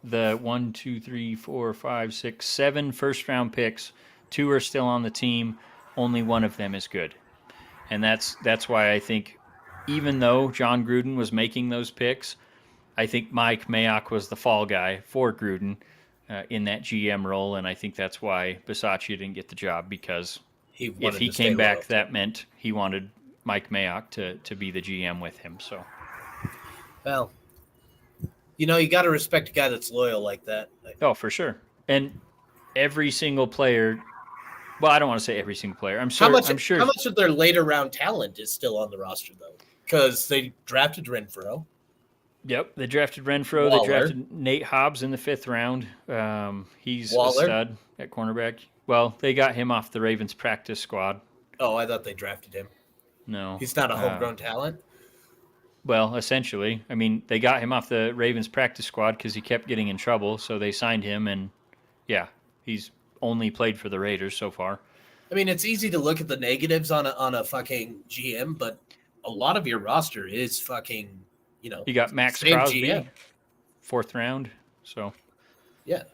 the 1, 2, 3, 4, 5, 6, 7 first round picks, 2 are still on the team. Only one of them is good. And that's why I think, even though John Gruden was making those picks, I think Mike Mayock was the fall guy for Gruden in that GM role, and I think that's why Bisaccia didn't get the job, because if he came back, that meant he wanted Mike Mayock to be the GM with him. So, well, you got to respect a guy that's loyal like that. Oh, for sure. And every single player. Well, I don't want to say every single player. I'm sure. How much of their later round talent is still on the roster, though? Because they drafted Renfroe. Yep, they drafted Renfroe. Waller. They drafted Nate Hobbs in the 5th round. He's Waller. a stud at cornerback. Well, they got him off the Ravens practice squad. Oh, I thought they drafted him. No. He's not a homegrown talent? Well, essentially. I mean, they got him off the Ravens practice squad because he kept getting in trouble, so they signed him, and, yeah, he's only played for the Raiders so far. I mean, it's easy to look at the negatives on a fucking GM, but a lot of your roster is fucking, You got Max Crosby, GM. 4th round, so. Yeah.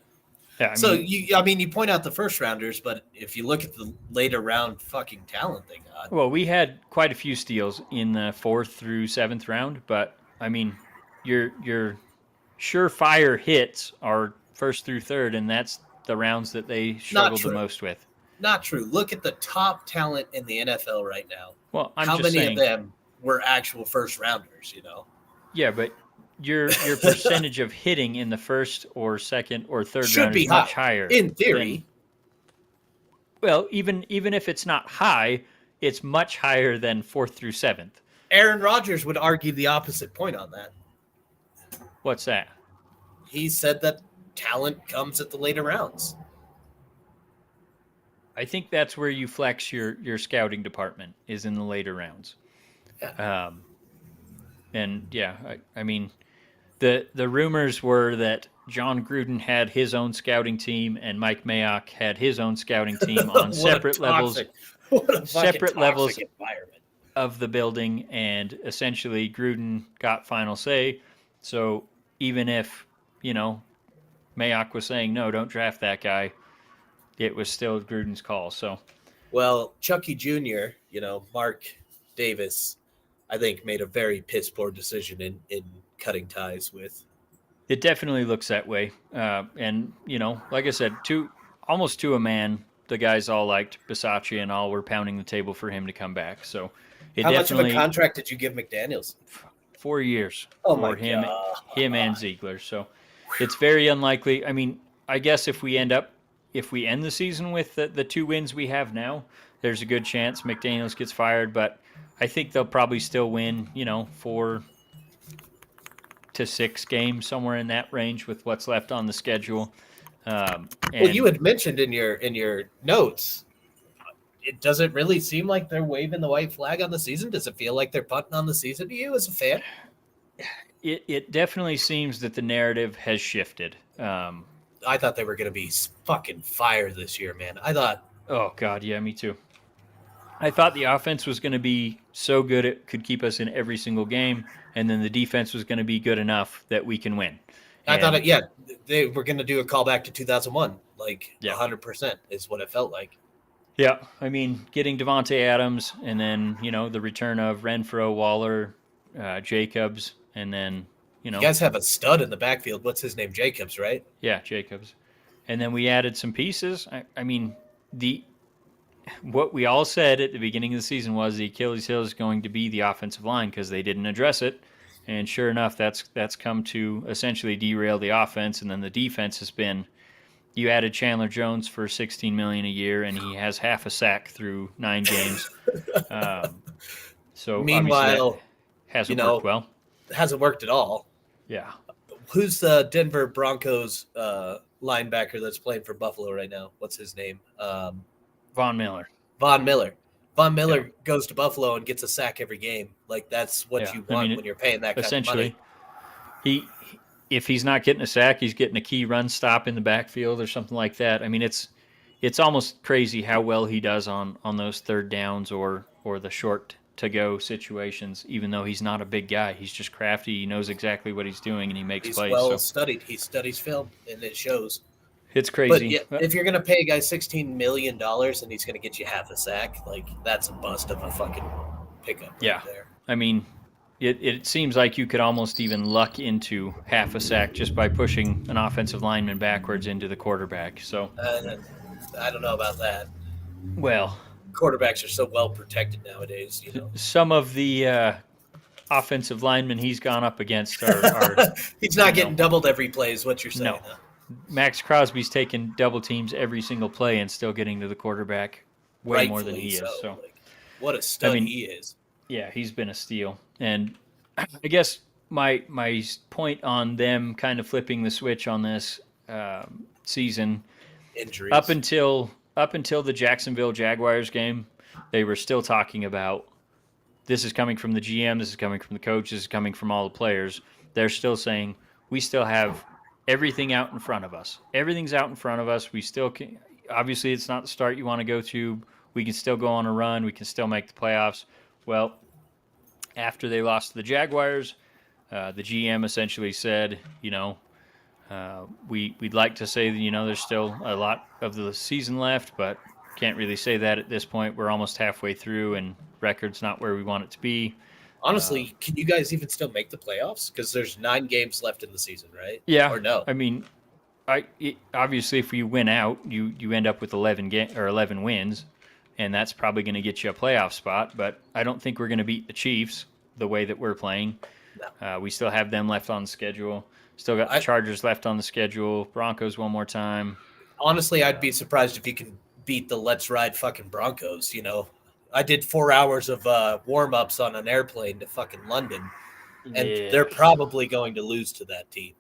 Yeah, you point out the first rounders, but if you look at the later round fucking talent they got. Well, we had quite a few steals in the 4th through 7th round, but I mean, your surefire hits are 1st through 3rd, and that's the rounds that they struggled the most with. Not true. Look at the top talent in the NFL right now. Well, how many of them were actual first rounders? Yeah, but your percentage of hitting in the 1st or 2nd or 3rd should round be is much higher. In theory. Well, even if it's not high, it's much higher than 4th through 7th. Aaron Rodgers would argue the opposite point on that. What's that? He said that talent comes at the later rounds. I think that's where you flex your scouting department, is in the later rounds. Yeah. And yeah, I mean, the rumors were that John Gruden had his own scouting team and Mike Mayock had his own scouting team on separate levels of the building, and essentially Gruden got final say. So even if, Mayock was saying, no, don't draft that guy, it was still Gruden's call. So, well, Chucky Jr., Mark Davis, I think, made a very piss poor decision in cutting ties with. It definitely looks that way. And, like I said, almost to a man, the guys all liked Bisaccia and all were pounding the table for him to come back. So how much of a contract did you give McDaniels? 4 years for him and Ziegler. So it's very unlikely. I mean, I guess if we end the season with the 2 wins we have now, there's a good chance McDaniels gets fired, but I think they'll probably still win, 4 to 6 games, somewhere in that range with what's left on the schedule. Well, you had mentioned in your notes, it doesn't really seem like they're waving the white flag on the season. Does it feel like they're punting on the season to you as a fan? It definitely seems that the narrative has shifted. I thought they were going to be fucking fire this year, man. Oh, God, yeah, me too. I thought the offense was going to be so good it could keep us in every single game, and then the defense was going to be good enough that we can win. I thought they were going to do a callback to 2001, 100% is what it felt like. Yeah, I mean, getting Devontae Adams, and then, the return of Renfroe, Waller, Jacobs, and then, You guys have a stud in the backfield. What's his name? Jacobs, right? Yeah, Jacobs. And then we added some pieces. I mean, what we all said at the beginning of the season was the Achilles heel is going to be the offensive line because they didn't address it. And sure enough, that's come to essentially derail the offense. And then the defense has been, you added Chandler Jones for $16 million a year, and he has half a sack through 9 games. So meanwhile, hasn't worked well. It hasn't worked at all. Yeah. Who's the Denver Broncos linebacker that's playing for Buffalo right now? What's his name? Von Miller. Von Miller goes to Buffalo and gets a sack every game. Like, that's what you want when you're paying that kind of money. Essentially, if he's not getting a sack, he's getting a key run stop in the backfield or something like that. I mean, it's almost crazy how well he does on those third downs or the short to go situations. Even though he's not a big guy, he's just crafty. He knows exactly what he's doing and he makes He's plays. well So studied. He studies film, and it shows. it's But crazy. yeah, if you're gonna pay a guy $16 million and he's gonna get you half a sack, like that's a bust of a fucking pickup Yeah, right there. I mean, it seems like you could almost even luck into half a sack just by pushing an offensive lineman backwards into the quarterback. So, I don't know about that. well, Quarterbacks are so well protected nowadays, you know. some of the offensive linemen he's gone up against are He's not getting doubled every play, is what you're saying. no. Huh? Max Crosby's taking double teams every single play and still getting to the quarterback way more than he is. So, like, what a stud he is. Yeah, he's been a steal. And I guess my point on them kind of flipping the switch on this season, injuries up until the Jacksonville Jaguars game, they were still talking about this is coming from the GM, this is coming from the coach, this is coming from all the players. They're still saying we still have everything out in front of us. Everything's out in front of us. We still can. Obviously, it's not the start you want to go to. We can still go on a run. We can still make the playoffs. Well, after they lost to the Jaguars, the GM essentially said, we'd like to say that, there's still a lot of the season left, but can't really say that at this point. We're almost halfway through, and record's not where we want it to be. Honestly, can you guys even still make the playoffs? Because there's 9 games left in the season, right? Yeah. Or no? I mean, obviously, if you win out, you end up with 11 wins, and that's probably going to get you a playoff spot. But I don't think we're going to beat the Chiefs the way that we're playing. No. We still have them left on the schedule. Still got the Chargers left on the schedule. Broncos one more time. Honestly, I'd be surprised if you can beat the Let's Ride fucking Broncos, I did 4 hours of warm-ups on an airplane to fucking London, and they're probably going to lose to that team.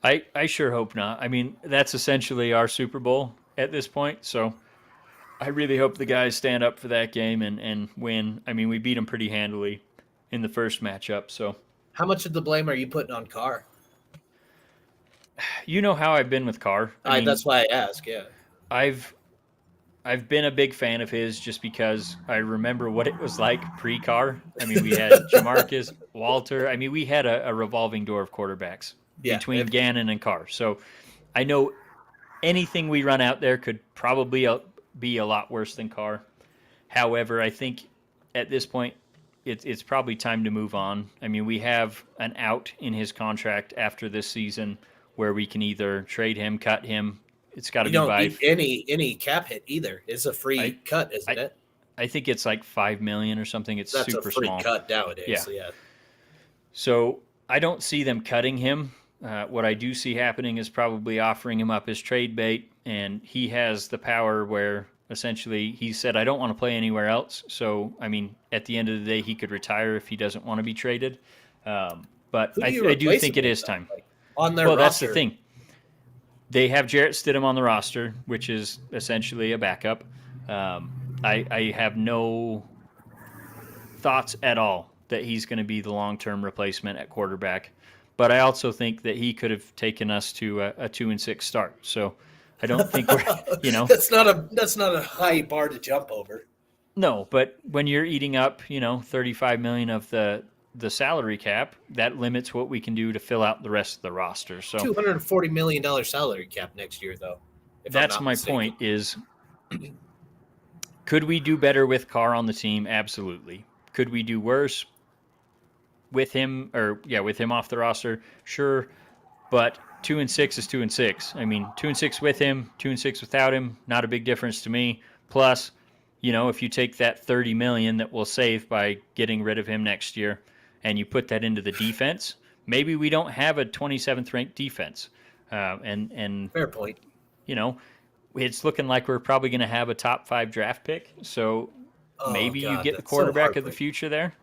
I sure hope not. I mean, that's essentially our Super Bowl at this point, so I really hope the guys stand up for that game and win. I mean, we beat them pretty handily in the first matchup, so. How much of the blame are you putting on Carr? You know how I've been with Carr. I mean, that's why I ask, yeah. I've been a big fan of his just because I remember what it was like pre-Carr. I mean, we had Jamarcus, Walter. I mean, we had a revolving door of quarterbacks between Gannon and Carr. So I know anything we run out there could probably be a lot worse than Carr. However, I think at this point, it's probably time to move on. I mean, we have an out in his contract after this season where we can either trade him, cut him. It's got to be by any cap hit either. It's a free cut, isn't it? I think it's like $5 million or something. It's That's super a free small. cut nowadays. Yeah. So I don't see them cutting him. What I do see happening is probably offering him up as trade bait, and he has the power where essentially he said, "I don't want to play anywhere else." So I mean, at the end of the day, he could retire if he doesn't want to be traded. But I do think it is time. Like, on their roster. That's the thing. They have Jarrett Stidham on the roster, which is essentially a backup. I have no thoughts at all that he's going to be the long-term replacement at quarterback. But I also think that he could have taken us to a 2-6 start. So I don't think we're, that's not a high bar to jump over. No, but when you're eating up, $35 million of the salary cap, that limits what we can do to fill out the rest of the roster. So $240 million salary cap next year, though. That's my point is, could we do better with Carr on the team? Absolutely. Could we do worse with him with him off the roster? Sure. But 2-6 is 2-6. I mean, 2-6 with him, 2-6 without him, not a big difference to me. Plus, if you take that $30 million that we'll save by getting rid of him next year, and you put that into the defense, maybe we don't have a 27th ranked defense. And fair point. It's looking like we're probably going to have a top 5 draft pick. So maybe you get the quarterback of the future there.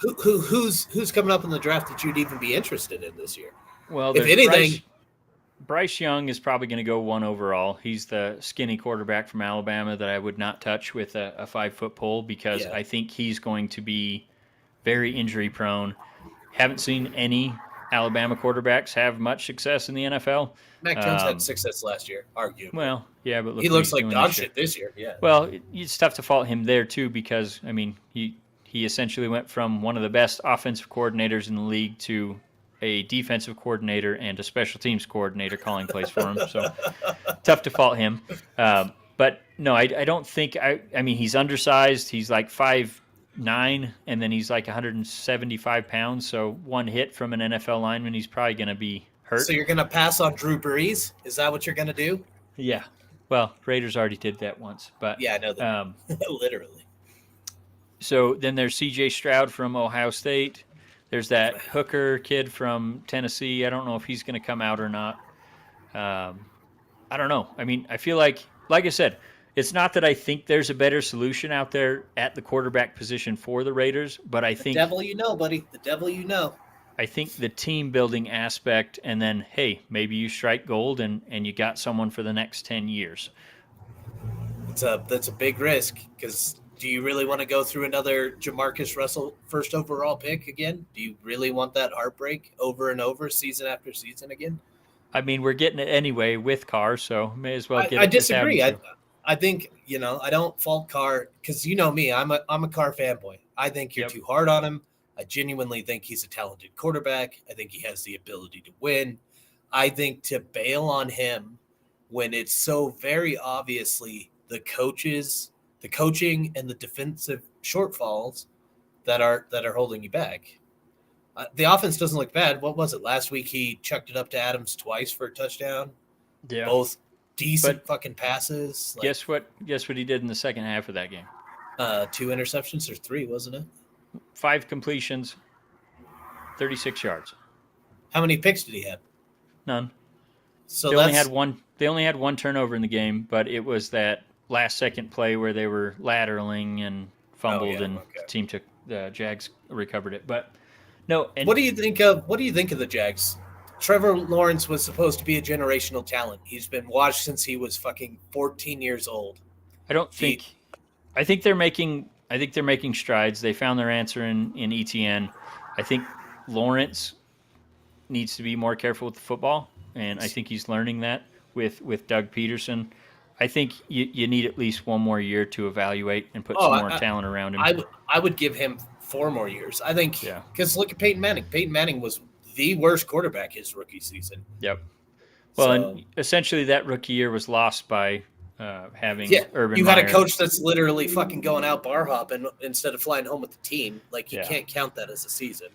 Who's coming up in the draft that you'd even be interested in this year? Well, if anything, Bryce Young is probably going to go 1 overall. He's the skinny quarterback from Alabama that I would not touch with a 5-foot pole because I think he's going to be very injury prone. Haven't seen any Alabama quarterbacks have much success in the NFL. Mac Jones had success last year, arguably. Well, yeah, but look he what looks he's like doing dog this year. shit this year. Yeah. Well, it's tough to fault him there too because I mean he essentially went from one of the best offensive coordinators in the league to a defensive coordinator and a special teams coordinator calling plays for him. So tough to fault him. But no, I don't think I mean he's undersized. He's like 5'9", and then he's like 175 pounds. So one hit from an NFL lineman, he's probably going to be hurt. So you're going to pass on Drew Brees? Is that what you're going to do? Yeah. Well, Raiders already did that once, but yeah, I know that. Literally. So then there's C.J. Stroud from Ohio State. There's that Hooker kid from Tennessee. I don't know if he's going to come out or not. I don't know. I mean, I feel like I said, it's not that I think there's a better solution out there at the quarterback position for the Raiders, but I think the devil you know, buddy. The devil you know. I think the team building aspect, and then hey, maybe you strike gold and you got someone for the next 10 years. That's a big risk because do you really want to go through another Jamarcus Russell first overall pick again? Do you really want that heartbreak over and over, season after season again? I mean, we're getting it anyway with Carr, so may as well get it. I disagree. I think, I don't fault Carr because you know me, I'm a Carr fanboy. I think you're too hard on him. I genuinely think he's a talented quarterback. I think he has the ability to win. I think to bail on him when it's so very obviously the coaching and the defensive shortfalls that are holding you back. The offense doesn't look bad. What was it? Last week he chucked it up to Adams twice for a touchdown. Yeah. Both decent fucking passes. Guess what he did in the second half of that game? 2 interceptions or 3, wasn't it? 5 completions, 36 yards. How many picks did he have? None. So they only had one turnover in the game, but it was that last second play where they were lateraling and fumbled, the team took the Jags recovered it. But no. And what do you think of the Jags? Trevor Lawrence was supposed to be a generational talent. He's been watched since he was fucking 14 years old. I think they're making strides. They found their answer in ETN. I think Lawrence needs to be more careful with the football, and I think he's learning that with Doug Peterson. I think you need at least one more year to evaluate and put some more talent around him. I would give him 4 more years. I think because look at Peyton Manning. Peyton Manning was the worst quarterback his rookie season. Yep. Well, and essentially that rookie year was lost by having Urban You Meyer. had a coach that's literally fucking going out bar hopping instead of flying home with the team. Like, you can't count that as a season.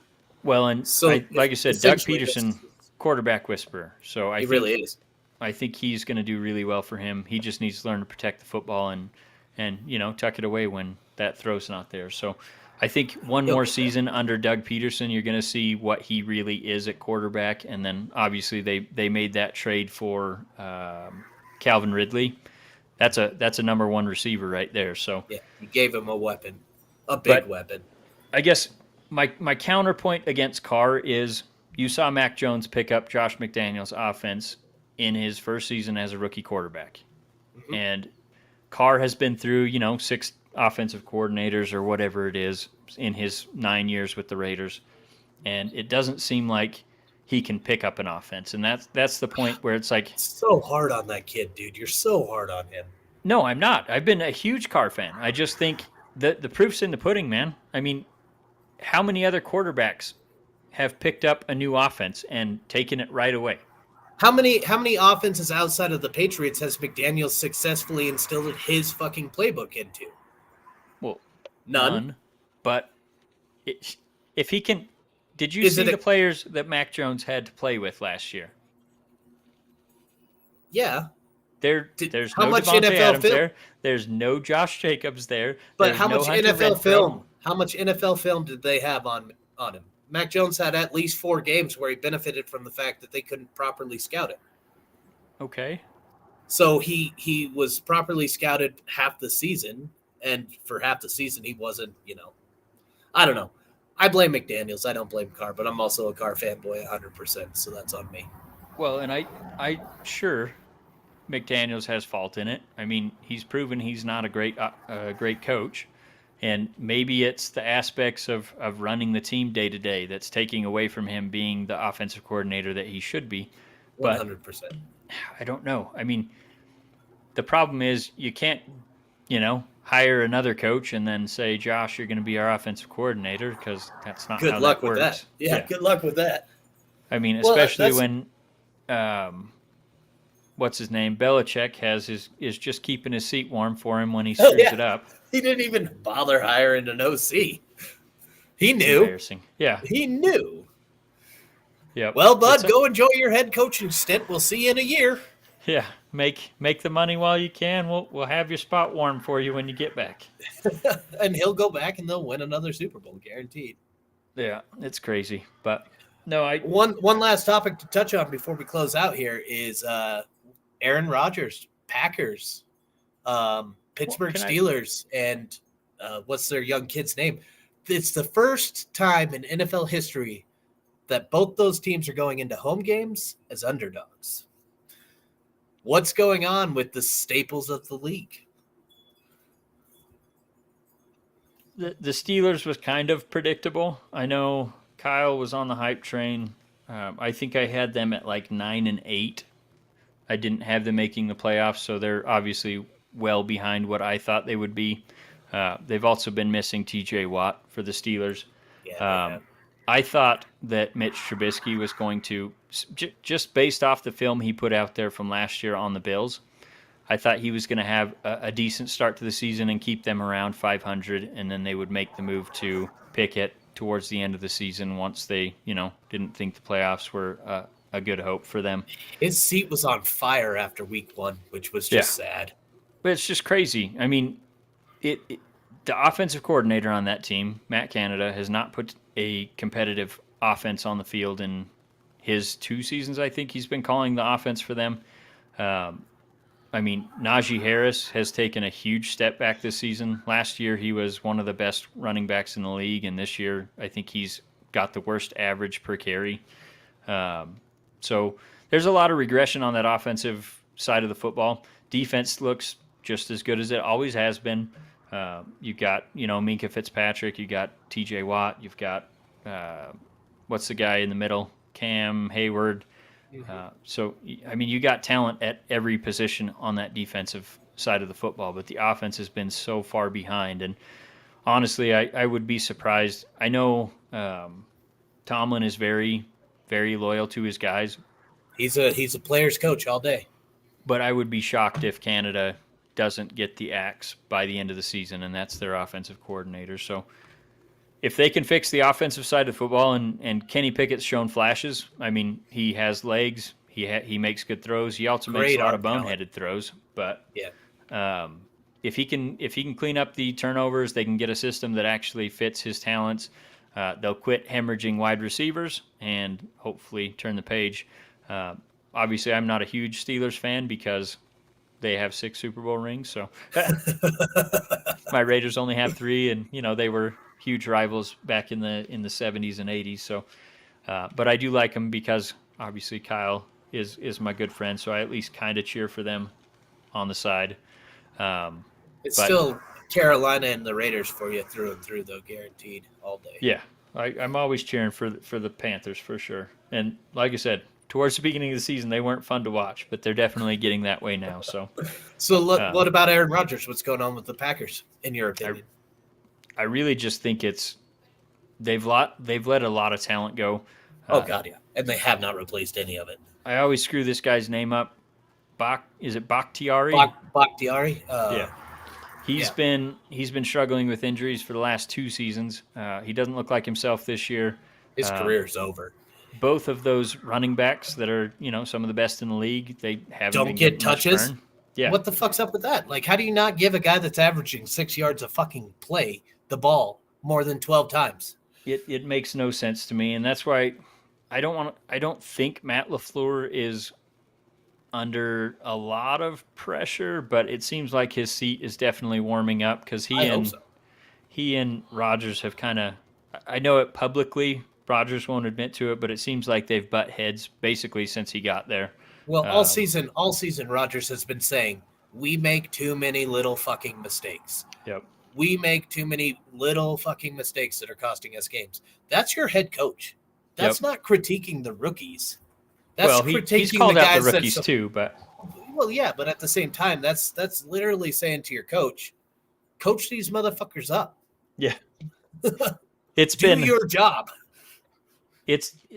Well, and like I said, Doug Peterson, quarterback whisperer. So he really is. I think he's going to do really well for him. He just needs to learn to protect the football and tuck it away when that throw's not there. So I think one more season under Doug Peterson, you're going to see what he really is at quarterback. And then obviously they made that trade for Calvin Ridley. That's a number 1 receiver right there. So yeah, you gave him a weapon, a big weapon. I guess my counterpoint against Carr is you saw Mac Jones pick up Josh McDaniels' offense in his first season as a rookie quarterback, and Carr has been through 6 offensive coordinators or whatever it is in his 9 years with the Raiders, and it doesn't seem like he can pick up an offense, and that's the point where it's like so hard on that kid, dude. You're so hard on him. No, I'm not. I've been a huge Carr fan. I just think the proof's in the pudding, man. I mean, how many other quarterbacks have picked up a new offense and taken it right away? How many offenses outside of the Patriots has McDaniels successfully instilled his fucking playbook into? Well, none. But if he can, did you see the players that Mac Jones had to play with last year? Yeah. There's no Devontae Adams there. There's no Josh Jacobs there. But how much NFL film? How much NFL film did they have on him? Mac Jones had at least 4 games where he benefited from the fact that they couldn't properly scout it. Okay. So he was properly scouted half the season, and for half the season he wasn't, I don't know. I blame McDaniels. I don't blame Carr, but I'm also a Carr fanboy 100%, so that's on me. Well, and I sure McDaniels has fault in it. I mean, he's proven he's not a great coach. And maybe it's the aspects of running the team day to day that's taking away from him being the offensive coordinator that he should be. But 100%. I don't know. I mean, the problem is you can't, hire another coach and then say, Josh, you're going to be our offensive coordinator, because that's not Good how luck that with that. works. Yeah, good luck with that. I mean, Well, especially when, what's his name, Belichick is just keeping his seat warm for him when he screws it up. He didn't even bother hiring an OC. He It's knew. embarrassing. Yeah. He knew. Yep. Well, bud, go enjoy your head coaching stint. We'll see you in a year. Yeah, make the money while you can. We'll have your spot warm for you when you get back. And he'll go back and they'll win another Super Bowl, guaranteed. Yeah, it's crazy, but no, one last topic to touch on before we close out here is Aaron Rodgers, Packers, Pittsburgh Steelers, and what's their young kid's name? It's the first time in NFL history that both those teams are going into home games as underdogs. What's going on with the staples of the league? The Steelers was kind of predictable. I know Kyle was on the hype train. I think I had them at like 9-8. I didn't have them making the playoffs, so they're obviously well behind what I thought they would be. They've also been missing T.J. Watt for the Steelers. Yeah, I thought that Mitch Trubisky was going to, just based off the film he put out there from last year on the Bills, I thought he was going to have a decent start to the season and keep them around 500, and then they would make the move to Pickett towards the end of the season once they, didn't think the playoffs were a good hope for them. His seat was on fire after week 1, which was just sad. But it's just crazy. I mean, the offensive coordinator on that team, Matt Canada, has not put a competitive offense on the field in his 2 seasons. I think he's been calling the offense for them. I mean, Najee Harris has taken a huge step back this season. Last year, he was one of the best running backs in the league, and this year, I think he's got the worst average per carry. So there's a lot of regression on that offensive side of the football. Defense looks just as good as it always has been. You've got, Minkah Fitzpatrick. You got T.J. Watt. You've got, what's the guy in the middle? Cam Hayward. So, I mean, you got talent at every position on that defensive side of the football, but the offense has been so far behind. And honestly, I would be surprised. I know Tomlin is very, very loyal to his guys. He's a player's coach all day. But I would be shocked if Canada doesn't get the axe by the end of the season, and that's their offensive coordinator. So if they can fix the offensive side of football, and Kenny Pickett's shown flashes. I mean, he has legs. He makes good throws. He also makes a lot of boneheaded throws. But if he can clean up the turnovers, they can get a system that actually fits his talents. They'll quit hemorrhaging wide receivers and hopefully turn the page. Obviously, I'm not a huge Steelers fan because they have 6 Super Bowl rings. So my Raiders only have 3, and they were huge rivals back in the 70s and 80s. So, but I do like them because obviously Kyle is my good friend. So I at least kind of cheer for them on the side. It's still Carolina and the Raiders for you through and through, though, guaranteed all day. Yeah, I'm always cheering for the Panthers for sure. And like I said, towards the beginning of the season, they weren't fun to watch, but they're definitely getting that way now. So look, what about Aaron Rodgers? What's going on with the Packers, in your opinion? I really just think they've let a lot of talent go. Oh God, yeah, and they have not replaced any of it. I always screw this guy's name up. Is it Bakhtiari? Bakhtiari. Yeah. He's been struggling with injuries for the last 2 seasons. He doesn't look like himself this year. His career's over. Both of those running backs that are, some of the best in the league, they haven't get touches. Burn. Yeah. What the fuck's up with that? Like, how do you not give a guy that's averaging 6 yards a fucking play the ball more than 12 times? It makes no sense to me, and that's why I don't think Matt LaFleur is under a lot of pressure, but it seems like his seat is definitely warming up because he and Rodgers have kind of, I know it publicly, Rodgers won't admit to it, but it seems like they've butt heads basically since he got there. Well, all season, Rodgers has been saying we make too many little fucking mistakes. Yep. we make too many little fucking mistakes that are costing us games. That's your head coach. That's not critiquing the rookies. That's critiquing he's called the out guys the rookies too, but well, yeah, but at the same time, that's literally saying to your coach, coach these motherfuckers up. Yeah. It's do your job.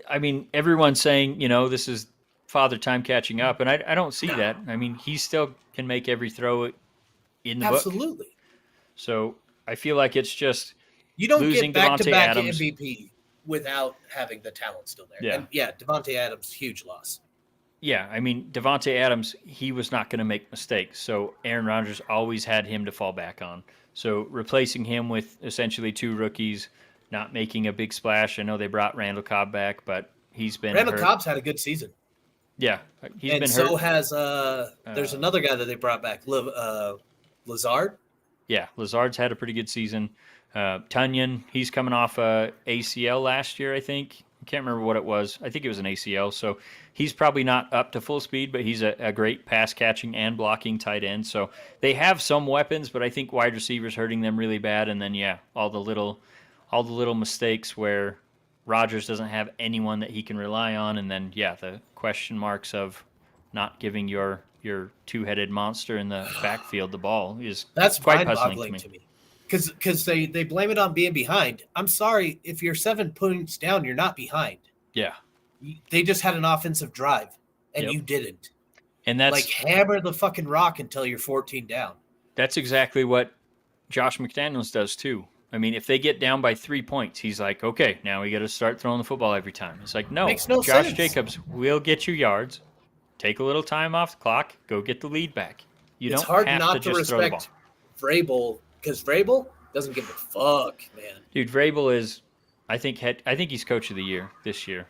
I mean, everyone's saying, this is father time catching up, and I don't see that. I mean, he still can make every throw in the book. Absolutely. So I feel like it's just you don't losing get back-to-back Adams. MVP without having the talent still there. Yeah. And yeah, Davante Adams, huge loss. Yeah, I mean, Davante Adams, he was not going to make mistakes. So Aaron Rodgers always had him to fall back on. So replacing him with essentially two rookies, not making a big splash. I know they brought Randall Cobb back, but he's been Randall hurt. Cobb's had a good season. Yeah, he's been hurt. And so has there's another guy that they brought back, Lazard. Yeah, Lazard's had a pretty good season. Tunyon, he's coming off a ACL last year, I think. I can't remember what it was. I think it was an ACL. So he's probably not up to full speed, but he's a great pass catching and blocking tight end. So they have some weapons, but I think wide receivers hurting them really bad. And then all the little mistakes where Rodgers doesn't have anyone that he can rely on, and then the question marks of not giving your two-headed monster in the backfield the ball is quite puzzling to me. Because they blame it on being behind. I'm sorry, if you're 7 points down, you're not behind. Yeah. They just had an offensive drive, and you didn't. And that's like hammer the fucking rock until you're 14 down. That's exactly what Josh McDaniels does too. I mean, if they get down by 3 points, he's like, okay, now we got to start throwing the football every time. It's like, no Josh sense. Jacobs will get you yards. Take a little time off the clock. Go get the lead back. It's hard not to respect Vrabel, because Vrabel doesn't give a fuck, man. Dude, Vrabel is, I think he's coach of the year this year.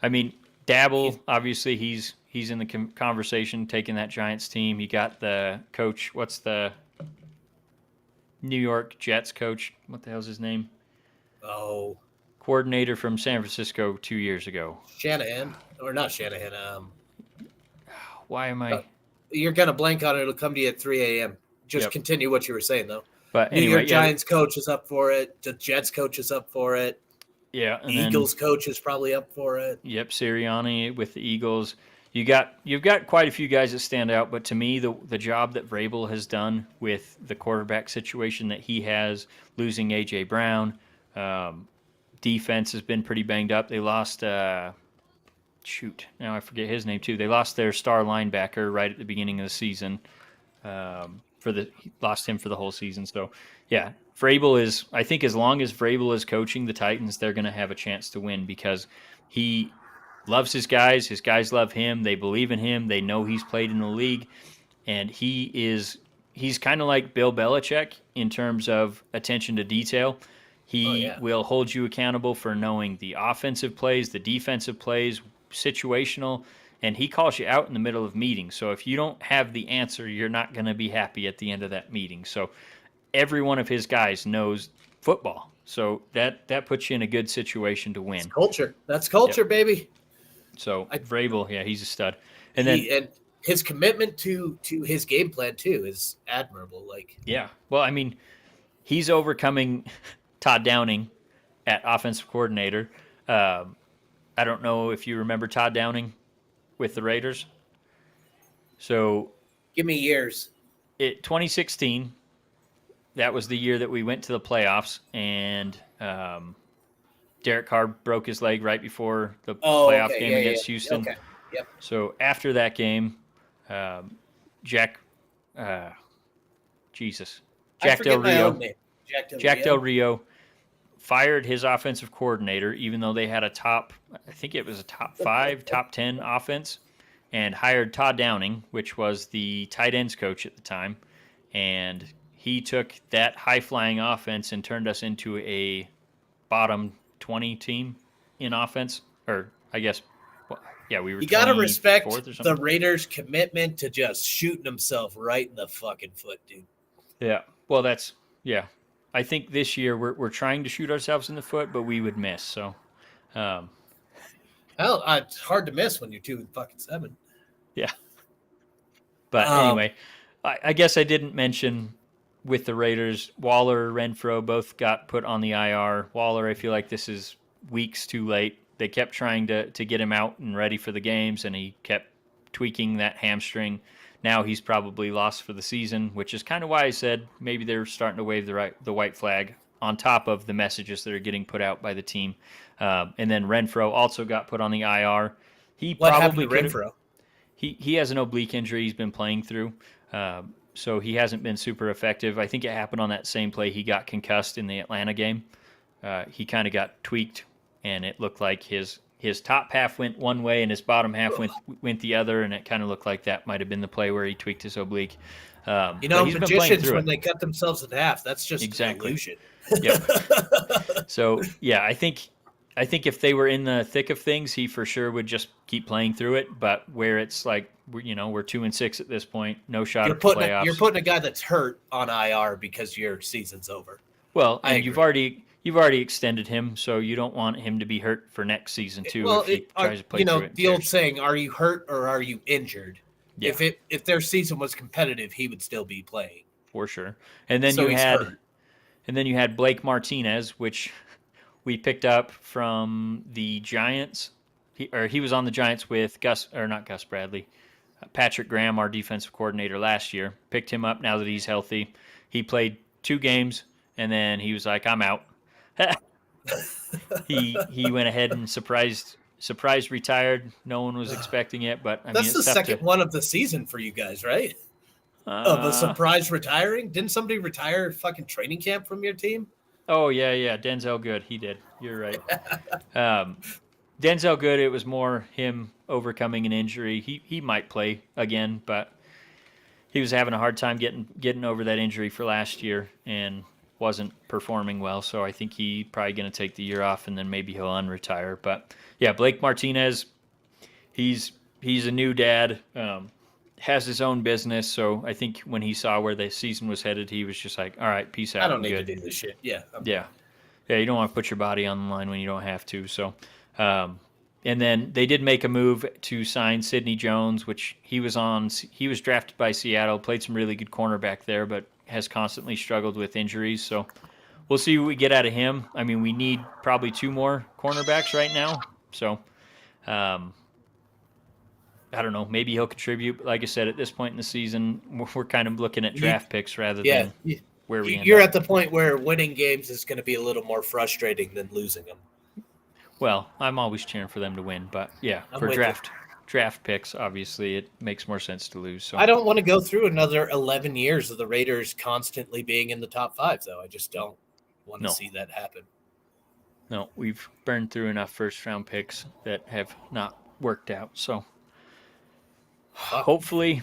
I mean, Dabble, obviously he's in the conversation, taking that Giants team. He got the coach. What's the New York Jets coach? What the hell's his name? Oh, coordinator from San Francisco 2 years ago. Shanahan, or not Shanahan? Why am I? You're gonna blank on it. It'll come to you at 3 a.m. Just continue what you were saying, though. But anyway, New York Giants coach is up for it. The Jets coach is up for it. Yeah, and Eagles coach is probably up for it. Yep, Sirianni with the Eagles. You've got quite a few guys that stand out, but to me, the job that Vrabel has done with the quarterback situation that he has, losing A.J. Brown, defense has been pretty banged up. They lost, now I forget his name too. They lost their star linebacker right at the beginning of the season. Lost him for the whole season. So, yeah, Vrabel is, I think as long as Vrabel is coaching the Titans, they're going to have a chance to win because he loves his guys love him, they believe in him, they know he's played in the league, and he's kind of like Bill Belichick in terms of attention to detail. He will hold you accountable for knowing the offensive plays, the defensive plays, situational, and he calls you out in the middle of meetings. So if you don't have the answer, you're not going to be happy at the end of that meeting. So every one of his guys knows football. So that puts you in a good situation to win. That's culture, baby. So Vrabel, he's a stud. And then his commitment to his game plan too is admirable. Well, I mean, he's overcoming Todd Downing at offensive coordinator. I don't know if you remember Todd Downing with the Raiders. So give me years. 2016, that was the year that we went to the playoffs, and Derek Carr broke his leg right before the playoff game against Houston. Okay. Yep. So after that game, Jack Del Rio fired his offensive coordinator, even though they had a top 5, top 10 offense, and hired Todd Downing, which was the tight ends coach at the time. And he took that high-flying offense and turned us into a bottom 20 team in offense. Or, I guess, we were. You got to respect the Raiders' commitment to just shooting himself right in the fucking foot, dude. Yeah. Well, I think this year we're trying to shoot ourselves in the foot, but we would miss. So, it's hard to miss when you're 2-7. Yeah. But anyway, I guess I didn't mention with the Raiders, Waller, Renfro both got put on the IR. Waller, I feel like this is weeks too late. They kept trying to get him out and ready for the games, and he kept tweaking that hamstring. Now he's probably lost for the season, which is kind of why I said maybe they're starting to wave the white flag on top of the messages that are getting put out by the team. And then Renfro also got put on the IR. What happened to Renfro? He has an oblique injury he's been playing through. So he hasn't been super effective. I think it happened on that same play he got concussed in the Atlanta game. He kind of got tweaked, and it looked like his top half went one way and his bottom half went the other, and it kind of looked like that might have been the play where he tweaked his oblique. Magicians, when they cut themselves in half, that's just an illusion. Yep. So, yeah, I think if they were in the thick of things, he for sure would just keep playing through it. But where it's like, we're 2-6 at this point, no shot at the playoffs. You're putting a guy that's hurt on IR because your season's over. Well, and you've already extended him, so you don't want him to be hurt for next season too. Well, if he tries to play through it. The old saying, "Are you hurt or are you injured?" Yeah. If their season was competitive, he would still be playing for sure. And then you had Blake Martinez, which we picked up from the Giants. He was on the Giants with Patrick Graham, our defensive coordinator last year. Picked him up now that he's healthy. He played 2 games, and then he was like, "I'm out." He went ahead and surprise retired. No one was expecting it, but that's the second one of the season for you guys, right? Of a surprise retiring. Didn't somebody retire fucking training camp from your team? Oh yeah, Denzel Good. He did. You're right. Denzel Good. It was more him overcoming an injury. He might play again, but he was having a hard time getting over that injury for last year and wasn't performing well. So I think he's probably going to take the year off and then maybe he'll unretire. But yeah, Blake Martinez, he's a new dad, has his own business. So I think when he saw where the season was headed, he was just like, "All right, peace out. I don't need to do this shit." Yeah. Yeah. You don't want to put your body on the line when you don't have to. So, and then they did make a move to sign Sidney Jones, which he was drafted by Seattle, played some really good cornerback there, but has constantly struggled with injuries. So we'll see what we get out of him. I mean, we need probably 2 more cornerbacks right now. So I don't know. Maybe he'll contribute. But like I said, at this point in the season, we're kind of looking at draft picks rather than where we end up. You're at the point where winning games is going to be a little more frustrating than losing them. Well, I'm always cheering for them to win, but yeah, for draft picks, obviously, it makes more sense to lose. So I don't want to go through another 11 years of the Raiders constantly being in the top 5, though. I just don't want to see that happen. No, we've burned through enough first-round picks that have not worked out. So hopefully,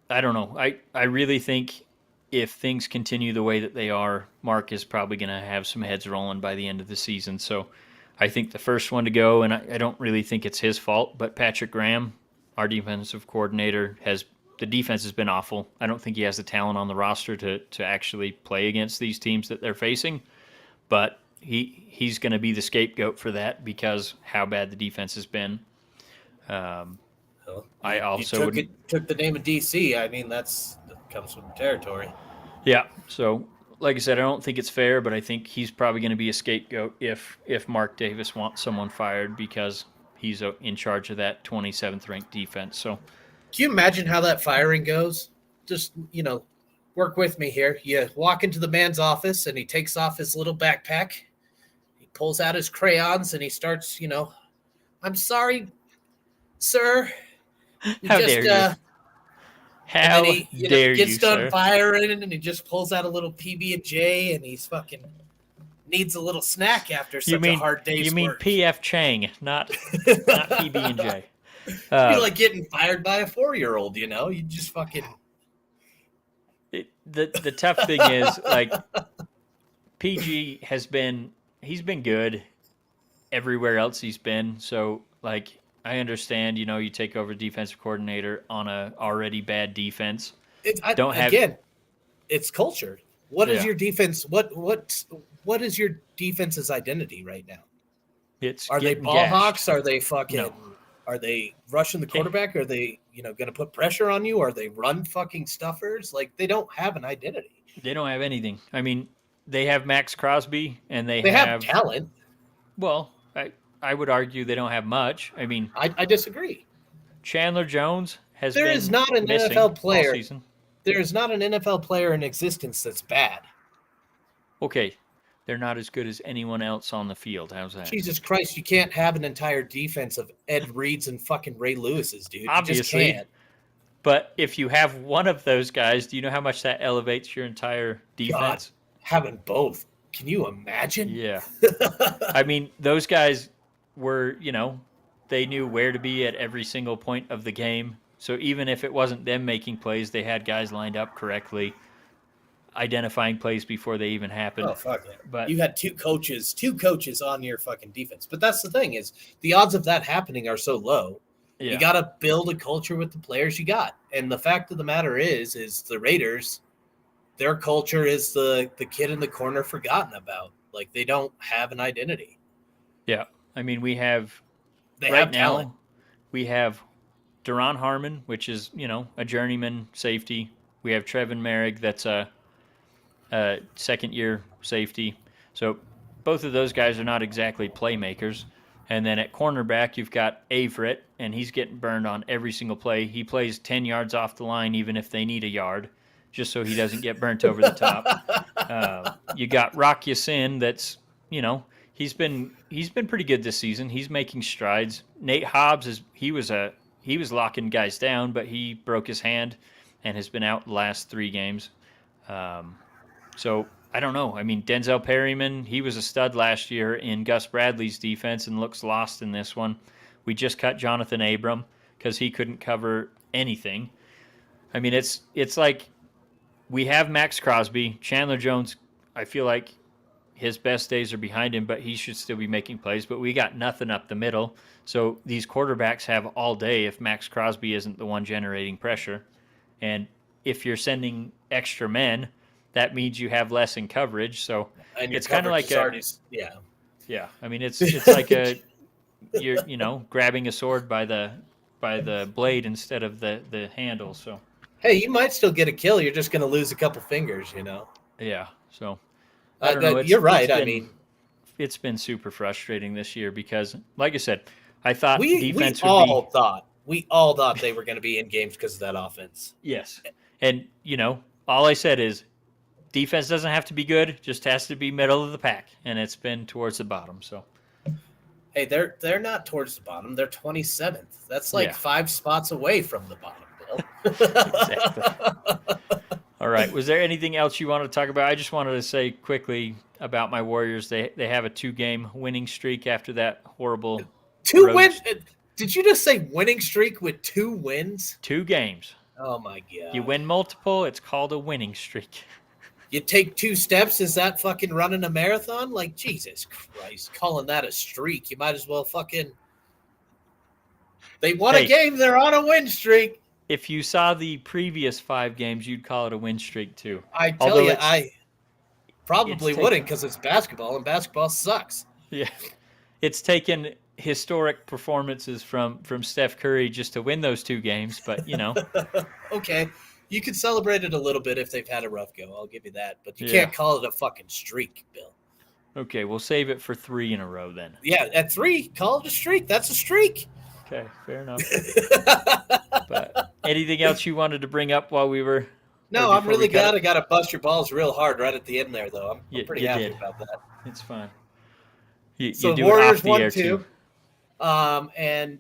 I don't know. I really think if things continue the way that they are, Mark is probably going to have some heads rolling by the end of the season. So I think the first one to go, and I don't really think it's his fault, but Patrick Graham, our defensive coordinator, the defense has been awful. I don't think he has the talent on the roster to actually play against these teams that they're facing, but he's going to be the scapegoat for that because how bad the defense has been. I also took the name of DC. I mean, that comes from the territory. Yeah, so like I said, I don't think it's fair, but I think he's probably going to be a scapegoat if Mark Davis wants someone fired because he's in charge of that 27th ranked defense. So, can you imagine how that firing goes? Just, work with me here. You walk into the man's office and he takes off his little backpack. He pulls out his crayons and he starts, "I'm sorry, sir. How dare you? How dare you, gets done sir? Firing, and he just pulls out a little PB&J, and he's fucking needs a little snack after such a hard day's work. You mean P.F. Chang, not PB&J. It'd be like getting fired by a 4-year-old, You just fucking... The tough thing is, like, PG he's been good everywhere else he's been, so, like... I understand, you take over defensive coordinator on a already bad defense. It's culture. What is your defense? What is your defense's identity right now? Are they ball hawks? Are they fucking? Are they rushing the Okay. quarterback? Are they, going to put pressure on you? Are they run fucking stuffers? Like, they don't have an identity. They don't have anything. I mean, they have Max Crosby and they They have have, talent. well, I would argue they don't have much. I mean, I disagree. Chandler Jones has There is been not an missing NFL all player. season. There is not an NFL player in existence that's bad. Okay, they're not as good as anyone else on the field. How's that? Jesus Christ, you can't have an entire defense of Ed Reeds and fucking Ray Lewis's, dude. You just Obviously, can't. but if you have one of those guys, do you know how much that elevates your entire God, defense? having both. Can you imagine? Yeah. I mean, those guys were, they knew where to be at every single point of the game. So even if it wasn't them making plays, they had guys lined up correctly, identifying plays before they even happened. Oh, fuck yeah. But you had two coaches on your fucking defense. But that's the thing is the odds of that happening are so low. yeah. You got to build a culture with the players you got. And the fact of the matter is the Raiders, their culture is the kid in the corner forgotten about. Like, they don't have an identity. Yeah. I mean, we have They right have now, talent. we have Duron Harmon, which is, a journeyman safety. We have Trevin Merrick, that's a second-year safety. So both of those guys are not exactly playmakers. And then at cornerback, you've got Averett, and he's getting burned on every single play. He plays 10 yards off the line, even if they need a yard, just so he doesn't get burnt over the top. You got Rock Yassin, that's, he's been pretty good this season. He's making strides. Nate Hobbs he was locking guys down, but he broke his hand and has been out the last 3 games. So I don't know. I mean, Denzel Perryman, he was a stud last year in Gus Bradley's defense and looks lost in this one. We just cut Jonathan Abram because he couldn't cover anything. I mean, it's like we have Max Crosby, Chandler Jones. I feel like his best days are behind him, but he should still be making plays. But we got nothing up the middle. So these quarterbacks have all day if Max Crosby isn't the one generating pressure. And if you're sending extra men, that means you have less in coverage. So And it's kind of like yeah. I mean, it's like you're grabbing a sword by the blade instead of the handle. So hey, you might still get a kill. You're just going to lose a couple fingers, Yeah. So I don't know. You're right. I mean, it's been super frustrating this year because, like I said, I thought defense we all thought they were going to be in games because of that offense. Yes, and all I said is defense doesn't have to be good; it just has to be middle of the pack, and it's been towards the bottom. So, hey, they're not towards the bottom; they're 27th. That's like 5 spots away from the bottom, Bill. Exactly. All right. Was there anything else you wanted to talk about? I just wanted to say quickly about my Warriors. They have a 2-game winning streak after that horrible 2 wins. Did you just say winning streak with 2 wins? 2 games. Oh my god! You win multiple, it's called a winning streak. You take 2 steps, is that fucking running a marathon? Like, Jesus Christ, calling that a streak. You might as well fucking... They won a game, they're on a win streak. If you saw the previous 5 games, you'd call it a win streak too. I tell you, I probably wouldn't because it's basketball, and basketball sucks. Yeah. It's taken historic performances from Steph Curry just to win those 2 games, but, Okay. You could celebrate it a little bit if they've had a rough go. I'll give you that. But you can't call it a fucking streak, Bill. Okay, we'll save it for 3 in a row then. Yeah, at 3, call it a streak. That's a streak. Okay, fair enough. But anything else you wanted to bring up while we were... No, I'm really glad I got to bust your balls real hard right at the end there, though. I'm pretty happy about that. It's fine. So you do Warriors it off the won air 2. too. And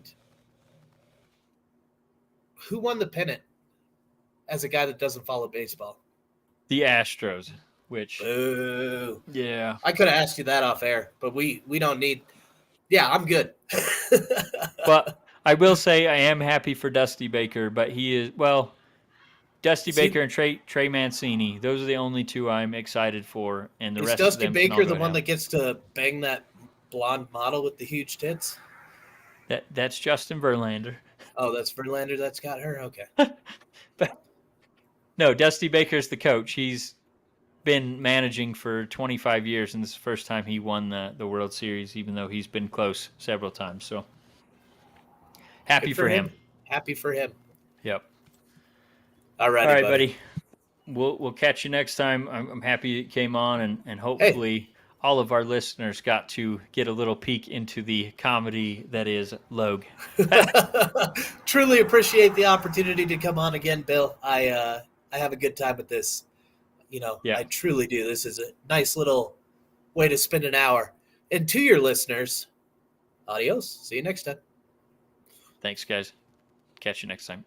who won the pennant as a guy that doesn't follow baseball? The Astros, which... Boo. Yeah. I could have asked you that off air, but we don't need... Yeah, I'm good. But I will say I am happy for Dusty Baker, but he is... Well, Dusty Baker and Trey Mancini, those are the only 2 I'm excited for, and the rest of them... Is Dusty Baker the one that gets to bang that blonde model with the huge tits? That's Justin Verlander. Oh, that's Verlander that's got her? Okay. But no, Dusty Baker's the coach. He's been managing for 25 years, and this is the first time he won the World Series, even though he's been close several times. So happy for him. Happy for him. Yep. All All right, buddy. buddy. We'll catch you next time. I'm happy you came on, and hopefully all of our listeners got to get a little peek into the comedy that is Loag. Truly appreciate the opportunity to come on again, Bill. I have a good time with this. I truly do. This is a nice little way to spend an hour. And to your listeners, adios. See you next time. Thanks, guys. Catch you next time.